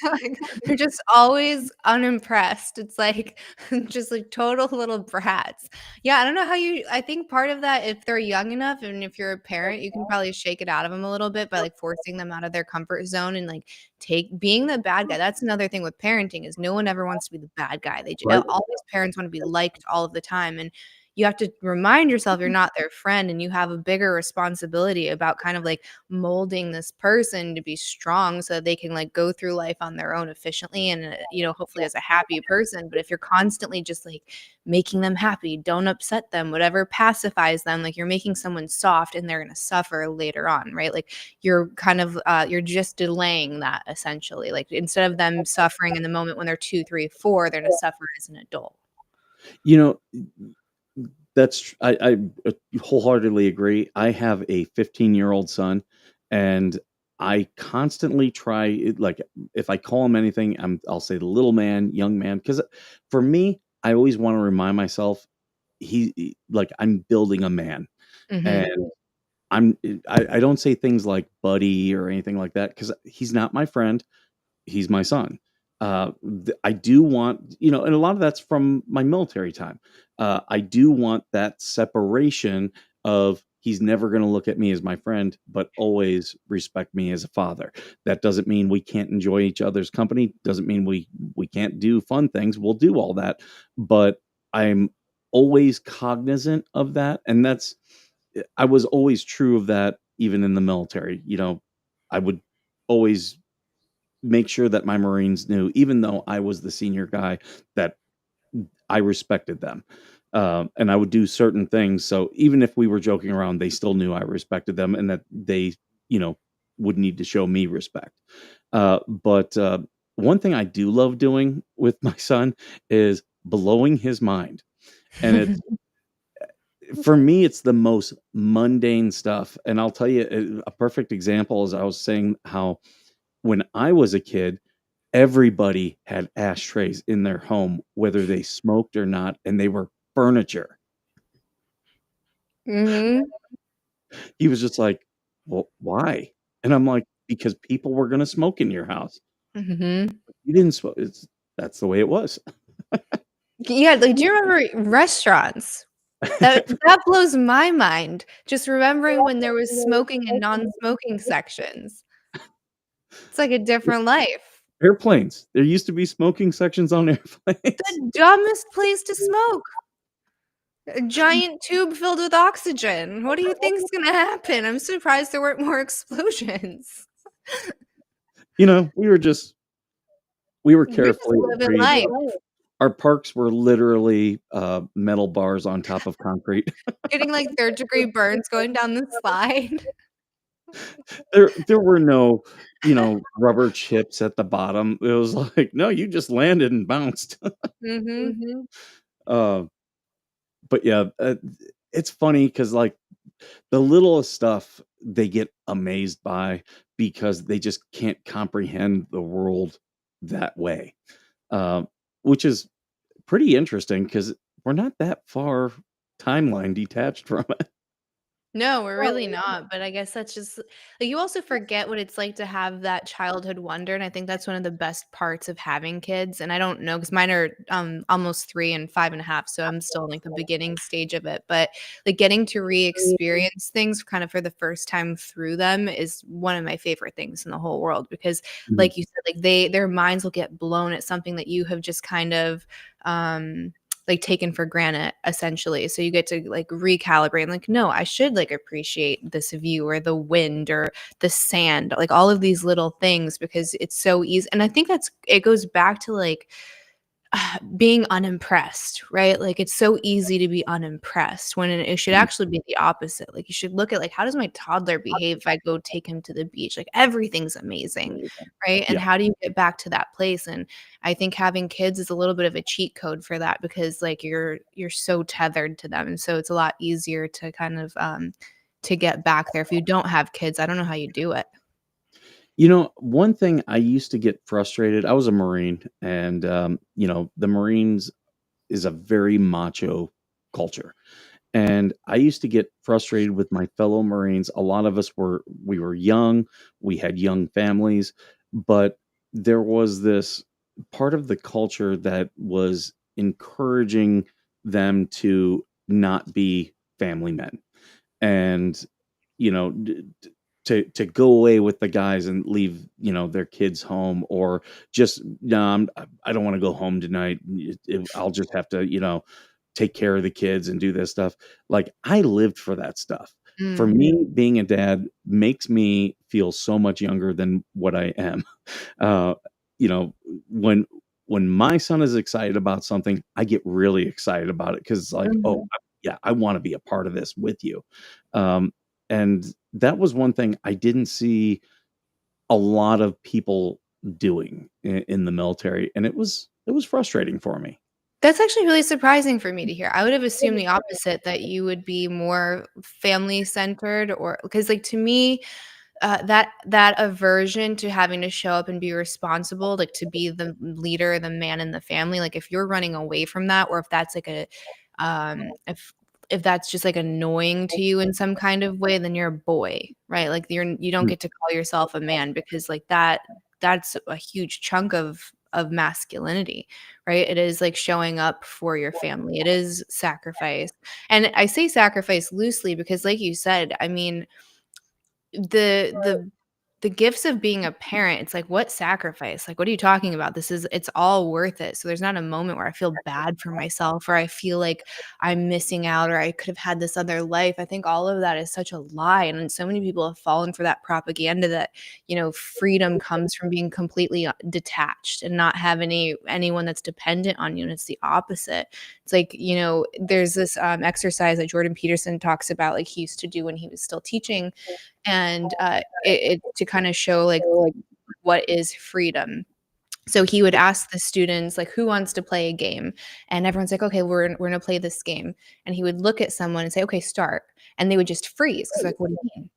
Like, they're just always unimpressed. It's like just like total little brats. Yeah, I don't know how you I think part of that, if they're young enough and if you're a parent, you can probably shake it out of them a little bit by like forcing them out of their comfort zone and like take being the bad guy. That's another thing with parenting is no one ever wants to be the bad guy. Right. All these parents want to be liked all of the time and you have to remind yourself you're not their friend and you have a bigger responsibility about kind of like molding this person to be strong so that they can like go through life on their own efficiently and hopefully as a happy person. But if you're constantly just like making them happy, don't upset them, whatever pacifies them, like you're making someone soft and they're going to suffer later on, right? Like you're kind of you're just delaying that essentially, like instead of them suffering in the moment when they're 2, 3, 4, they're going to suffer as an adult. You know, I wholeheartedly agree. I have a 15-year-old son, and I constantly try like if I call him anything, I'll say the little man, young man, because for me, I always want to remind myself like I'm building a man, Hmm. and I'm I don't say things like buddy or anything like that because he's not my friend. He's my son. I do want, and a lot of that's from my military time. I do want that separation of he's never going to look at me as my friend, but always respect me as a father. That doesn't mean we can't enjoy each other's company. Doesn't mean we can't do fun things. We'll do all that, but I'm always cognizant of that, and that's I was always true of that even in the military. I would always make sure that my Marines knew, even though I was the senior guy, that I respected them. And I would do certain things. So even if we were joking around, they still knew I respected them and that they, you know, would need to show me respect. But one thing I do love doing with my son is blowing his mind. And it's for me, it's the most mundane stuff. And I'll tell you a perfect example is I was saying how when I was a kid, everybody had ashtrays in their home, whether they smoked or not, and they were furniture. Mhm, He was just like, "Well, why?" And I'm like, "Because people were gonna smoke in your house. mhm. You didn't smoke." That's the way it was. Yeah, like, do you remember restaurants? That blows my mind, just remembering when there was smoking and non-smoking sections. It's like a different life. Airplanes. There used to be smoking sections on airplanes. The dumbest place to smoke. A giant tube filled with oxygen. What do you think's gonna happen? I'm surprised there weren't more explosions. We were You're just carefully living raised. life, Our parks were literally, metal bars on top of concrete. getting, like, third-degree burns going down the slide. There were no, rubber chips at the bottom. It was like, "No, you just landed and bounced." Mhm. Uh, but yeah, it's funny because like, the littlest stuff they get amazed by because they just can't comprehend the world that way, um, which is pretty interesting because 'cause we're not that far timeline detached from it. No, we're really not, but I guess that's just like, you also forget what it's like to have that childhood wonder, and I think that's one of the best parts of having kids, and I don't know, because mine are, almost 3 and 5.5, so I'm still in, like, the beginning stage of it, but, like, getting to re-experience things kind of for the first time through them is one of my favorite things in the whole world because, Mhm. like you said, like, their minds will get blown at something that you have just kind of, um like, taken for granted, essentially, so you get to, like, recalibrate, like, "No, I should, like, appreciate this view or the wind or the sand," like, all of these little things because it's so easy and I think it goes back to, like, being unimpressed, right? Like, it's so easy to be unimpressed when it should Mhm. actually be the opposite. Like, you should look at, like, how does my toddler behave if I go take him to the beach? Like, everything's amazing, right? And Yeah. how do you get back to that place? And I think having kids is a little bit of a cheat code for that because, like, you're so tethered to them, and so it's a lot easier to kind of, to get back there. If you don't have kids, I don't know how you do it. One thing I used to get frustrated. I was a Marine, and the Marines is a very macho culture. And I used to get frustrated with my fellow Marines. A lot of us we were young, we had young families, but there was this part of the culture that was encouraging them to not be family men. And to go away with the guys and leave their kids home, or just, no, I don't want to go home tonight. I'll just have to take care of the kids and do this stuff. Like, I lived for that stuff. For Mm. me, being a dad makes me feel so much younger than what I am. uh you know when my son is excited about something, I get really excited about it because, like, oh, Mhm. yeah, I want to be a part of this with you. Um and that was one thing I didn't see a lot of people doing in the military, and it was frustrating for me. That's actually really surprising for me to hear. I would have assumed the opposite, that you would be more family centered or because, like, to me, that aversion to having to show up and be responsible, like, to be the leader, the man in the family, like, if you're running away from that or if that's like a, if that's just, like, annoying to you in some kind of way, then you're a boy, right? Like, you don't Mm. get to call yourself a man because, like, that's a huge chunk of masculinity, right? It is, like, showing up for your family. It is sacrifice. And I say sacrifice loosely because, like you said, I mean, the the gifts of being a parent, it's like, what sacrifice? Like, what are you talking about? It's all worth it. So there's not a moment where I feel bad for myself or I feel like I'm missing out or I could have had this other life. I think all of that is such a lie. And so many people have fallen for that propaganda that, freedom comes from being completely detached and not have anyone that's dependent on you. And it's the opposite. It's like, there's this exercise that Jordan Peterson talks about, like he used to do when he was still teaching and it to kind of show like what is freedom. So he would ask the students like, who wants to play a game? And everyone's like, okay, we're gonna play this game. And he would look at someone and say, okay, start. And they would just freeze because like, what do you mean?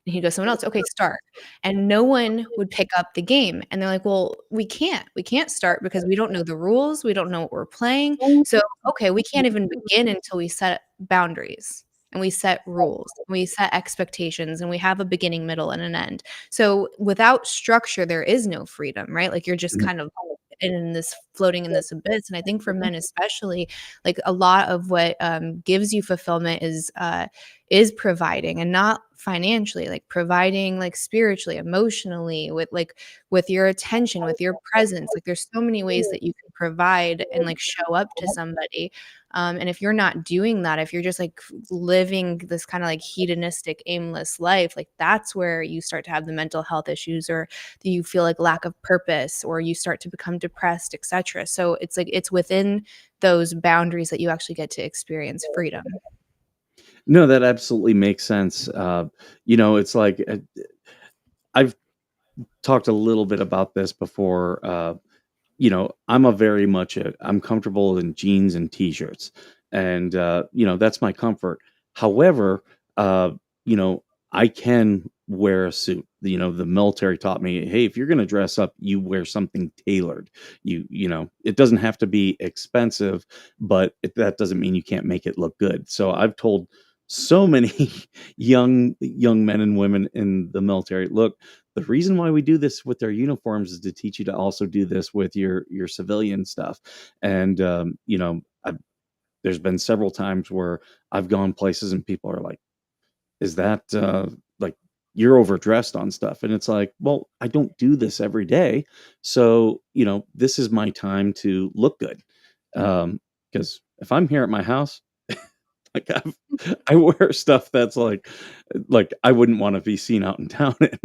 And he'd go, someone else, okay, start. And no one would pick up the game. And they're like, well, we can't start because we don't know the rules. We don't know what we're playing. So, okay, we can't even begin until we set boundaries and we set rules, and we set expectations, and we have a beginning, middle, and an end. So without structure, there is no freedom, right? Like you're just Mhm. kind of in this floating in this abyss. And I think for men especially, like a lot of what gives you fulfillment is providing, and not financially, like providing like spiritually, emotionally, with your attention, with your presence. Like there's so many ways that you can provide and like show up to somebody. And if you're not doing that, if you're just like living this kind of like hedonistic, aimless life, like that's where you start to have the mental health issues, or you feel like lack of purpose, or you start to become depressed, etc. So it's like it's within those boundaries that you actually get to experience freedom. No, that absolutely makes sense. It's like I've talked a little bit about this before. I'm a very much I'm comfortable in jeans and t-shirts, and that's my comfort. However, uh, you know, I can wear a suit. The military taught me, hey, if you're going to dress up, you wear something tailored. It doesn't have to be expensive, but that doesn't mean you can't make it look good. So I've told so many young men and women in the military, look, the reason why we do this with their uniforms is to teach you to also do this with your civilian stuff. And there's been several times where I've gone places and people are like, is that like you're overdressed on stuff? And it's like, well, I don't do this every day, so this is my time to look good. Because if I'm here at my house, like I wear stuff that's like I wouldn't want to be seen out in town in.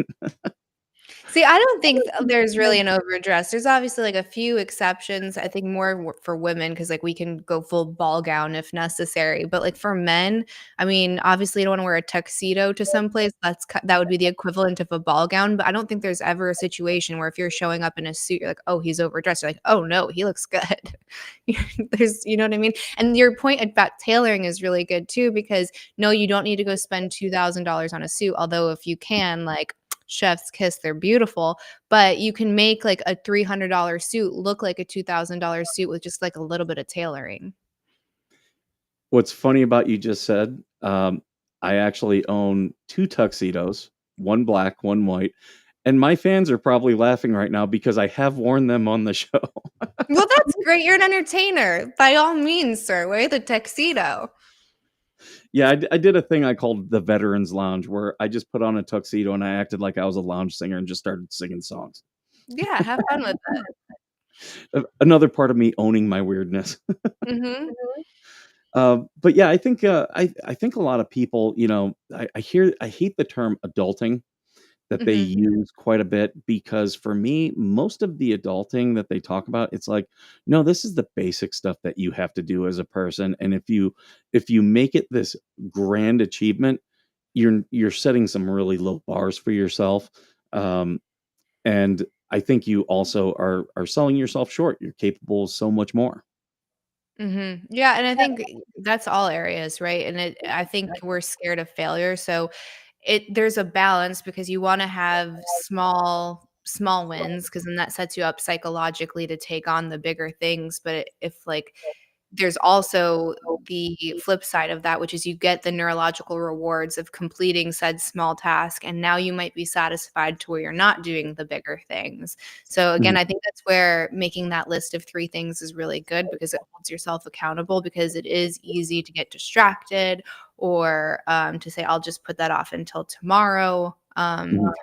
See, I don't think there's really an overdress. There's obviously, like, a few exceptions, I think more for women because like, we can go full ball gown if necessary, but, like, for men, I mean, obviously, you don't wanna wear a tuxedo to some place, that would be the equivalent of a ball gown, but I don't think there's ever a situation where if you're showing up in a suit, you're like, "Oh, he's overdressed." You're like, "Oh, no, he looks good." You know what I mean? And your point about tailoring is really good too because, no, you don't need to go spend $2,000 on a suit, although if you can, like, chef's kiss, they're beautiful, but you can make like a $300 suit look like a $2,000 suit with just like a little bit of tailoring. What's funny about you just said, I actually own 2 tuxedos, 1 black, 1 white, and my fans are probably laughing right now because I have worn them on the show. Well, that's great. You're an entertainer. By all means, sir, wear the tuxedo. Yeah, I did a thing I called the Veterans Lounge, where I just put on a tuxedo and I acted like I was a lounge singer and just started singing songs. Yeah, have fun with it. Another part of me owning my weirdness. Mhm. But yeah, I think a lot of people, I hate the term adulting that they Mhm. use quite a bit because for me, most of the adulting that they talk about, it's like, no, this is the basic stuff that you have to do as a person. And if you make it this grand achievement, you're setting some really low bars for yourself. Um, and I think you also are selling yourself short. You're capable of so much more. Mhm. Yeah, and I think that's all areas, right? And I think we're scared of failure, so there's a balance because you wanna have small wins because then that sets you up psychologically to take on the bigger things, but if, like, there's also the flip side of that, which is you get the neurological rewards of completing said small task, and now you might be satisfied to where you're not doing the bigger things. So again, Mhm. I think that's where making that list of 3 things is really good because it holds yourself accountable because it is easy to get distracted or, to say, "I'll just put that off until tomorrow." Mhm.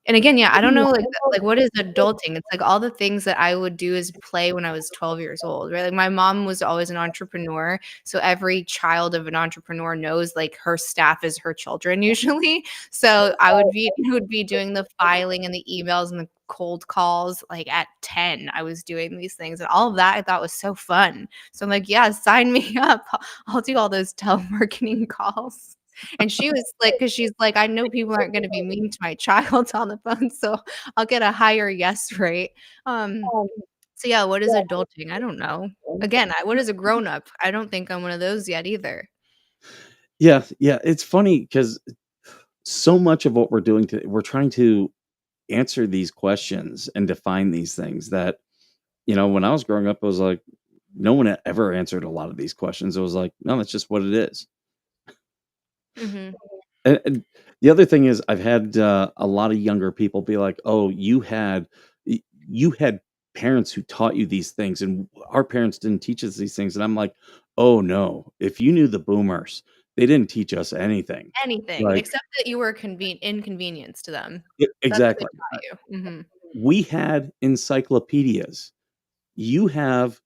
And again, yeah, I don't know, like, what is adulting? It's, like, all the things that I would do as play when I was 12 years old, right? Like, my mom was always an entrepreneur, so every child of an entrepreneur knows, like, her staff is her children usually. So, I would be doing the filing and the emails and the cold calls, like, at 10, I was doing these things, and all of that I thought was so fun. So, I'm like, "Yeah, sign me up. I'll do all those telemarketing calls." And she was like, because she's like, "I know people aren't gonna be mean to my child on the phone, so I'll get a higher yes rate." Um, so yeah, what is adulting? I don't know. Again, what is a grown up? I don't think I'm one of those yet either. Yeah, yeah, it's funny because so much of what we're doing today, we're trying to answer these questions and define these things that, when I was growing up, I was like, no one ever answered a lot of these questions. It was like, no, that's just what it is. Mhm. And the other thing is, I've had a lot of younger people be like, "Oh, you had parents who taught you these things, and our parents didn't teach us these things." And I'm like, "Oh no! If you knew the boomers, they didn't teach us anything." Anything, Like, except that you were inconvenience to them. That's what they exactly. taught you. Mhm. We had encyclopedias. You have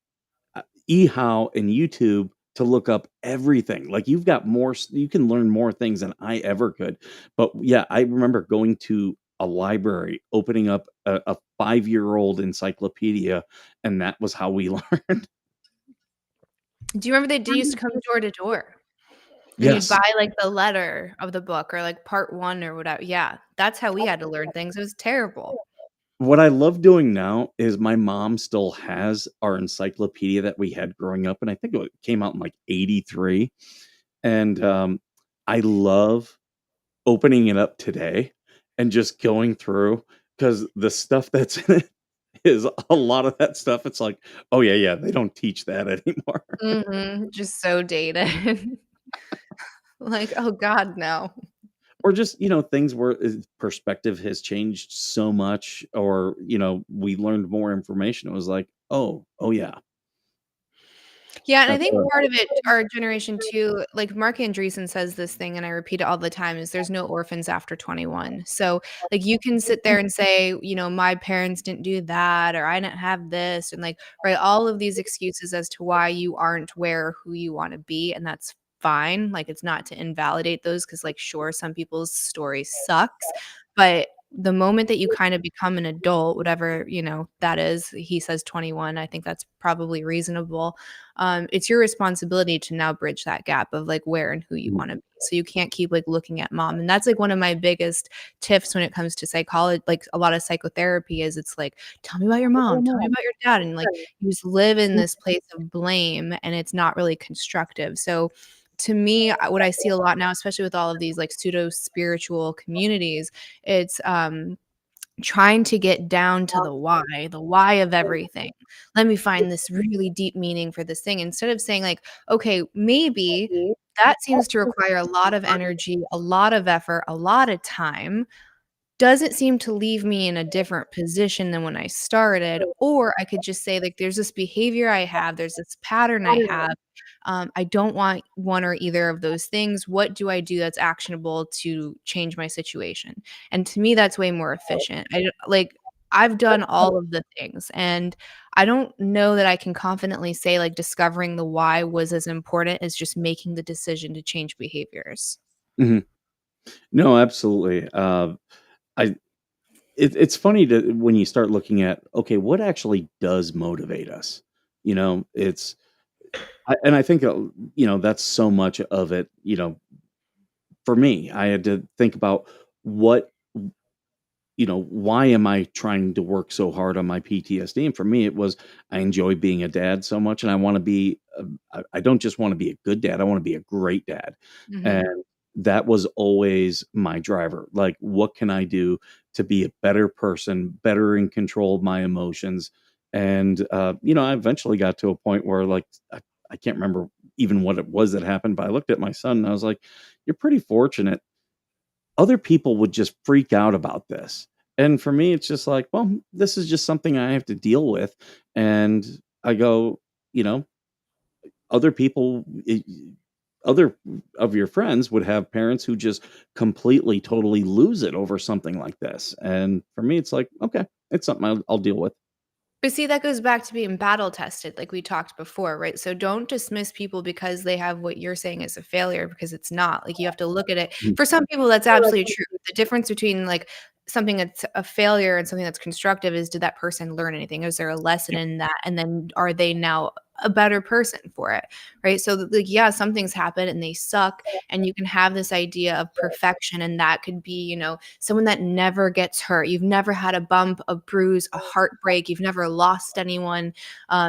eHow and YouTube to look up everything. Like, you've got you can learn more things than I ever could. But yeah, I remember going to a library, opening up a 5-year-old encyclopedia, and that was how we learned. Do you remember they used to come door to door, and you'd Yes. buy, like, the letter of the book or, like, part 1 or whatever. Yeah, that's how we had to learn things. It was terrible. What I love doing now is my mom still has our encyclopedia that we had growing up, and I think it came out in like 83. And I love opening it up today and just going through, because the stuff that's in it is a lot of that stuff. It's like, "Oh, yeah, yeah, they don't teach that anymore." Mhm, just so dated. Like, "Oh god, no." Or just, things where perspective has changed so much, or, we learned more information. It was like, "Oh, oh, yeah." Yeah, and I That's think part of it, our generation too, like Mark Andreessen says this thing, and I repeat it all the time, is there's no orphans after 21. So, like, you can sit there and say, "My parents didn't do that," or "I didn't have this," and like, right, all of these excuses as to why you aren't where who you wanna be, and that's fine. Like, it's not to invalidate those, because like, sure, some people's story sucks, but the moment that you kind of become an adult, whatever, that is, he says 21, I think that's probably reasonable. It's your responsibility to now bridge that gap of like where and who you Mhm. want to be. So you can't keep like looking at mom. And that's like one of my biggest tips when it comes to psychology, like a lot of psychotherapy is it's like, tell me about your mom, tell me about your dad. And like you just live in this place of blame and it's not really constructive. So to me, what I see a lot now, especially with all of these like pseudo spiritual communities, it's trying to get down to the why of everything. Let me find this really deep meaning for this thing instead of saying like, "Okay, maybe that seems to require a lot of energy, a lot of effort, a lot of time doesn't seem to leave me in a different position than when I started, or I could just say, like, there's this behavior I have, there's this pattern I have, I don't want one or either of those things. What do I do that's actionable to change my situation? And to me, that's way more efficient. I've done all of the things, and I don't know that I can confidently say, like, discovering the why was as important as just making the decision to change behaviors. Mhm. No, absolutely. I it's funny to when you start looking at, okay, what actually does motivate us? It's and I think, that's so much of it. For me, I had to think about what why am I trying to work so hard on my PTSD? And for me, it was, I enjoy being a dad so much, and I want to be. I don't just want to be a good dad. I want to be a great dad, Mhm. and that was always my driver. Like, what can I do to be a better person, better in control of my emotions? And I eventually got to a point where, like, I can't remember even what it was that happened, but I looked at my son and I was like, "You're pretty fortunate. Other people would just freak out about this." And for me, it's just like, well, this is just something I have to deal with. And I go, you know, other people, other of your friends would have parents who just completely, totally lose it over something like this. And for me, it's like, okay, it's something I'll deal with. But see, that goes back to being battle tested, like we talked before, right? So don't dismiss people because they have what you're saying is a failure, because it's not. Like you have to look at it. Mhm. For some people, that's absolutely true. The difference between like something that's a failure and something that's constructive is, did that person learn anything? Is there a lesson Yeah. in that? And then are they now a better person for it? Right. So like, yeah, some things happen and they suck. And you can have this idea of perfection. And that could be, someone that never gets hurt. You've never had a bump, a bruise, a heartbreak. You've never lost anyone.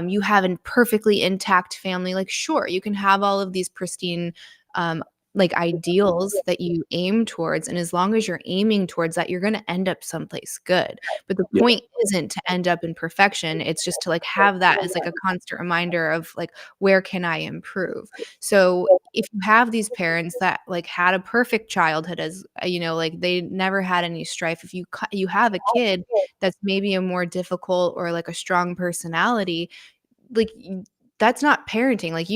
You have a perfectly intact family. Like, sure, you can have all of these pristine, um, like ideals that you aim towards. And as long as you're aiming towards that, you're going to end up someplace good. But the Yeah. point isn't to end up in perfection. It's just to like have that as like a constant reminder of like, where can I improve? So if you have these parents that like had a perfect childhood, as like they never had any strife, if you have a kid that's maybe a more difficult or like a strong personality, like that's not parenting. Like,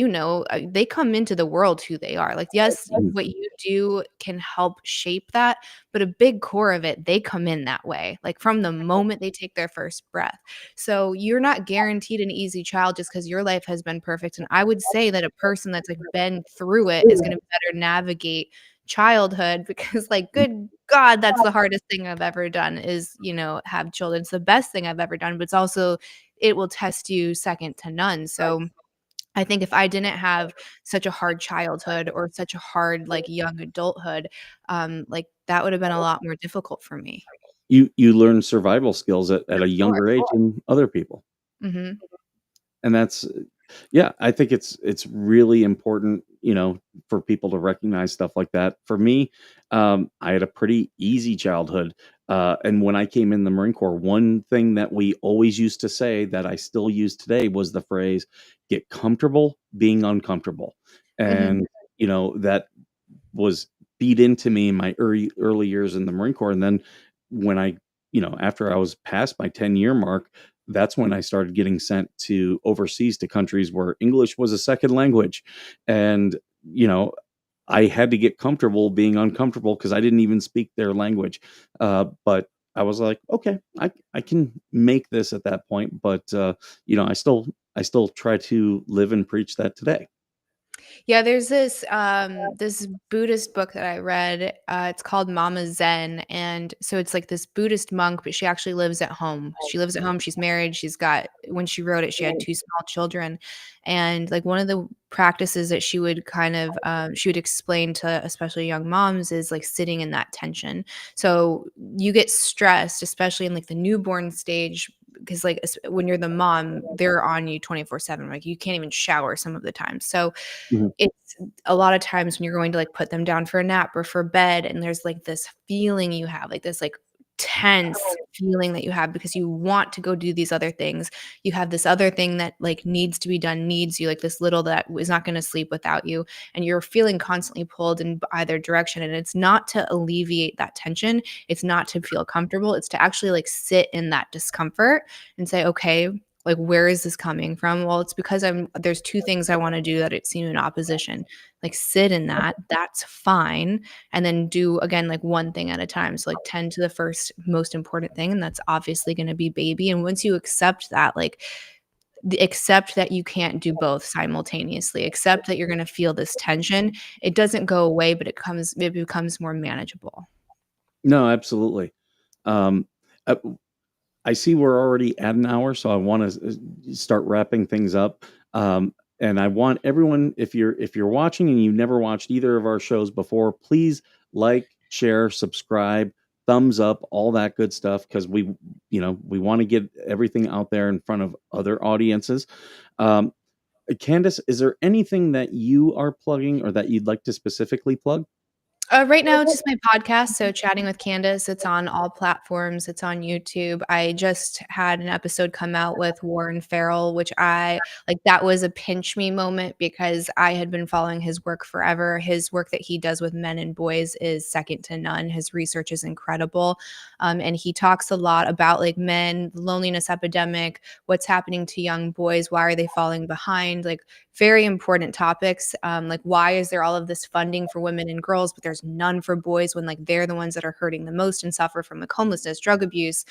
they come into the world who they are. Like, yes, Mhm. what you do can help shape that, but a big core of it, they come in that way, like from the moment they take their first breath. So you're not guaranteed an easy child just because your life has been perfect. And I would say that a person that's like been through it is going to better navigate childhood, because like, good God, that's the hardest thing I've ever done is, have children. It's the best thing I've ever done, but it's also, it will test you second to none. So I think if I didn't have such a hard childhood or such a hard like young adulthood, like that would have been a lot more difficult for me. You learn survival skills at a Sure. younger age than other people. Mhm. And that's yeah, I think it's really important, for people to recognize stuff like that. For me, I had a pretty easy childhood, and when I came in the Marine Corps, one thing that we always used to say that I still use today was the phrase, "Get comfortable being uncomfortable," Mhm. and that was beat into me in my early years in the Marine Corps. And then when after I was past my 10-year mark, that's when I started getting sent to overseas to countries where English was a second language. And, you know, I had to get comfortable being uncomfortable because I didn't even speak their language. But I was like, okay, I can make this at that point. But I still try to live and preach that today. Yeah, there's this Buddhist book that I read. It's called Mama Zen, and so it's like this Buddhist monk, but she actually lives at home. She lives at home. She's married. She's got when she wrote it, she had two small children, and like one of the practices that she would explain to especially young moms is like sitting in that tension. So you get stressed, especially in like the newborn stage, because like when you're the mom, they're on you 24/7. Like you can't even shower some of the time. So Mhm. it's a lot of times when you're going to, like, put them down for a nap or for bed, and there's, like, this feeling you have, like, this, like, tense feeling that you have because you want to go do these other things. You have this other thing that, like, needs to be done, needs you, like, this little that is not gonna sleep without you, and you're feeling constantly pulled in either direction, and it's not to alleviate that tension, it's not to feel comfortable, it's to actually, like, sit in that discomfort and say, "Okay, like, where is this coming from?" Well, it's because there's 2 things I wanna do that it seem in opposition. Like, sit in that, that's fine, and then do, again, like, one thing at a time. So, like, tend to the first most important thing, and that's obviously gonna be baby, and once you accept that, like, accept that you can't do both simultaneously, accept that you're gonna feel this tension, it doesn't go away, but it becomes more manageable. No, absolutely. Um, uh, I see we're already at an hour, so I want to start wrapping things up. And I want everyone, if you're watching and you've never watched either of our shows before, please like, share, subscribe, thumbs up, all that good stuff, because we want to get everything out there in front of other audiences. Um, Candace, is there anything that you are plugging or that you'd like to specifically plug? Right now, it's just my podcast, so Chatting with Candice. It's on all platforms. It's on YouTube. I just had an episode come out with Warren Farrell, which I like. That was a pinch me moment because I had been following his work forever. His work that he does with men and boys is second to none. His research is incredible, and he talks a lot about like men, the loneliness epidemic, what's happening to young boys, why are they falling behind, like very important topics. Like, why is there all of this funding for women and girls, but there's none for boys when like they're the ones that are hurting the most and suffer from like homelessness, drug abuse,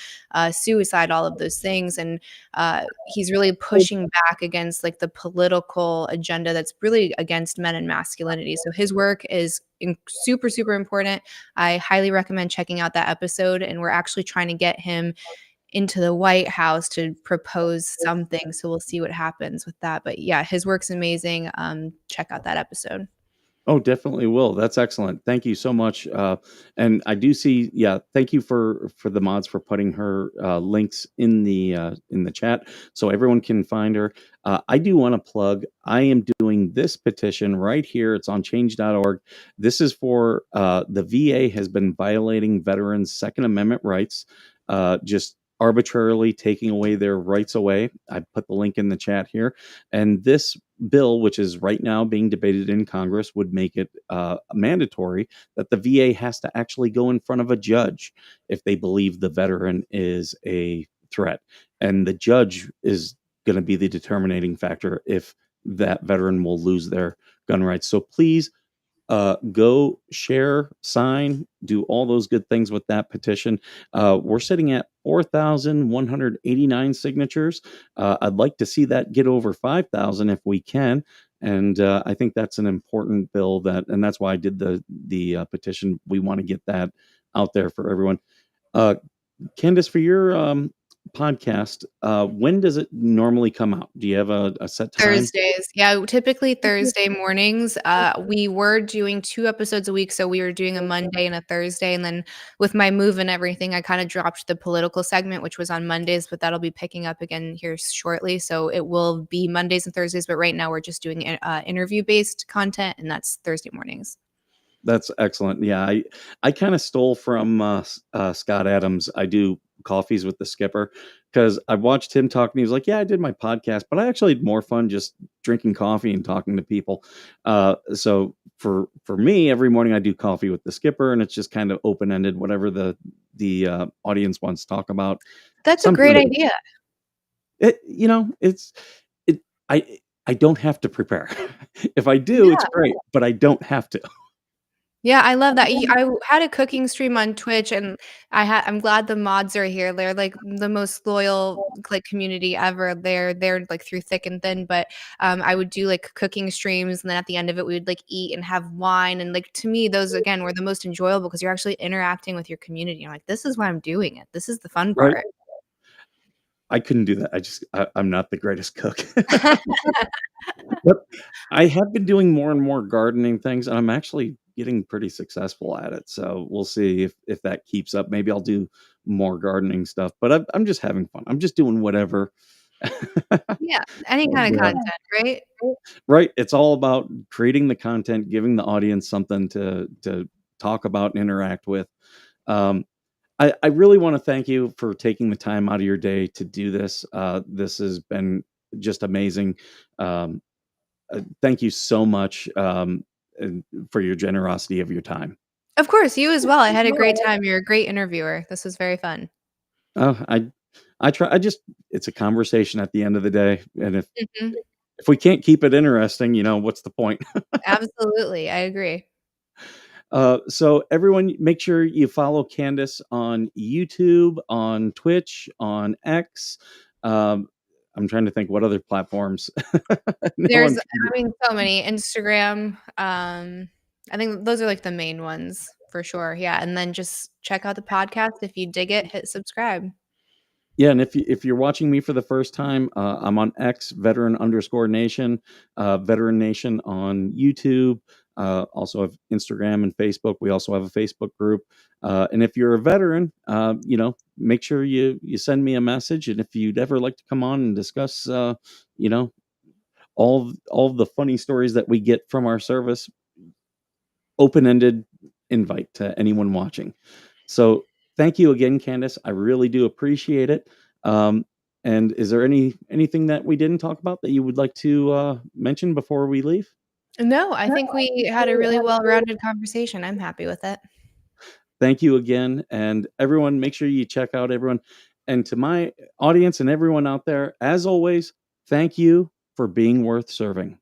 suicide, all of those things. And he's really pushing back against like the political agenda that's really against men and masculinity. So his work is super, super important. I highly recommend checking out that episode. And we're actually trying to get him into the White House to propose something. So we'll see what happens with that. But yeah, his work's amazing. Check out that episode. Oh, definitely will. That's excellent. Thank you so much. And I do see, yeah, thank you for the mods for putting her links in the chat so everyone can find her. I do want to plug. I am doing this petition right here. It's on change.org. This is for the VA has been violating veterans' Second Amendment rights, just arbitrarily taking away their rights away. I put the link in the chat here, and this bill, which is right now being debated in Congress, would make it mandatory that the VA has to actually go in front of a judge if they believe the veteran is a threat. And the judge is going to be the determining factor if that veteran will lose their gun rights. So please go share, sign, do all those good things with that petition. We're sitting at 4,189 signatures. I'd like to see that get over 5,000 if we can. And I think that's an important bill and that's why I did the petition. We want to get that out there for everyone. Uh, Candice, for your podcast, when does it normally come out? Do you have a set time? Thursdays. Yeah, typically Thursday mornings. We were doing 2 episodes a week, so we were doing a Monday and a Thursday, and then with my move and everything, I kinda dropped the political segment, which was on Mondays, but that'll be picking up again here shortly, so it will be Mondays and Thursdays, but right now we're just doing interview-based content, and that's Thursday mornings. That's excellent. Yeah, I kind of stole from Scott Adams. I do coffees with the skipper because I watched him talk and he was like, "Yeah, I did my podcast, but I actually had more fun just drinking coffee and talking to people." So for me, every morning I do coffee with the skipper, and it's just kind of open ended, whatever the audience wants to talk about. That's a Something great that idea. it's it. I don't have to prepare. If I do, it's Yeah. great, but I don't have to. Yeah, I love that. I had a cooking stream on Twitch, and I'm glad the mods are here. They're, like, the most loyal, like, community ever. They're, like, through thick and thin, but, I would do, like, cooking streams, and then at the end of it, we would, like, eat and have wine, and, like, to me, those, again, were the most enjoyable because you're actually interacting with your community. You're like, "This is why I'm doing it. This is the fun Right? part." I couldn't do that. I'm not the greatest cook. But I have been doing more and more gardening things, and I'm actually getting pretty successful at it. So we'll see if that keeps up. Maybe I'll do more gardening stuff, but I'm just having fun. I'm just doing whatever. Yeah, any And, kinda content, right? right, it's all about creating the content, giving the audience something to talk about and interact with. Um, I really want to thank you for taking the time out of your day to do this. This has been just amazing. Um, thank you so much and for your generosity of your time. Of course, you as well. I had a great time. You're a great interviewer. This was very fun. Oh, I try. I just it's a conversation at the end of the day, and Mhm. if we can't keep it interesting, what's the point? Absolutely, I agree. So everyone, make sure you follow Candice on YouTube, on Twitch, on X. Um, I'm trying to think what other platforms. Now There's I'm I mean, so many. Instagram, I think those are, like, the main ones for sure, yeah, and then just check out the podcast. If you dig it, hit subscribe. Yeah, and if you're watching me for the first time, I'm on X veteran_nation, veteran nation on YouTube. Also have Instagram and Facebook. We also have a Facebook group. And if you're a veteran, make sure you send me a message. And if you'd ever like to come on and discuss, you know, all the funny stories that we get from our service, open-ended invite to anyone watching. So thank you again, Candice. I really do appreciate it. Um, and is there anything that we didn't talk about that you would like to mention before we leave? No, I think we had a really well-rounded conversation. I'm happy with it. Thank you again, and everyone, make sure you check out everyone. And to my audience and everyone out there, as always, thank you for being worth serving.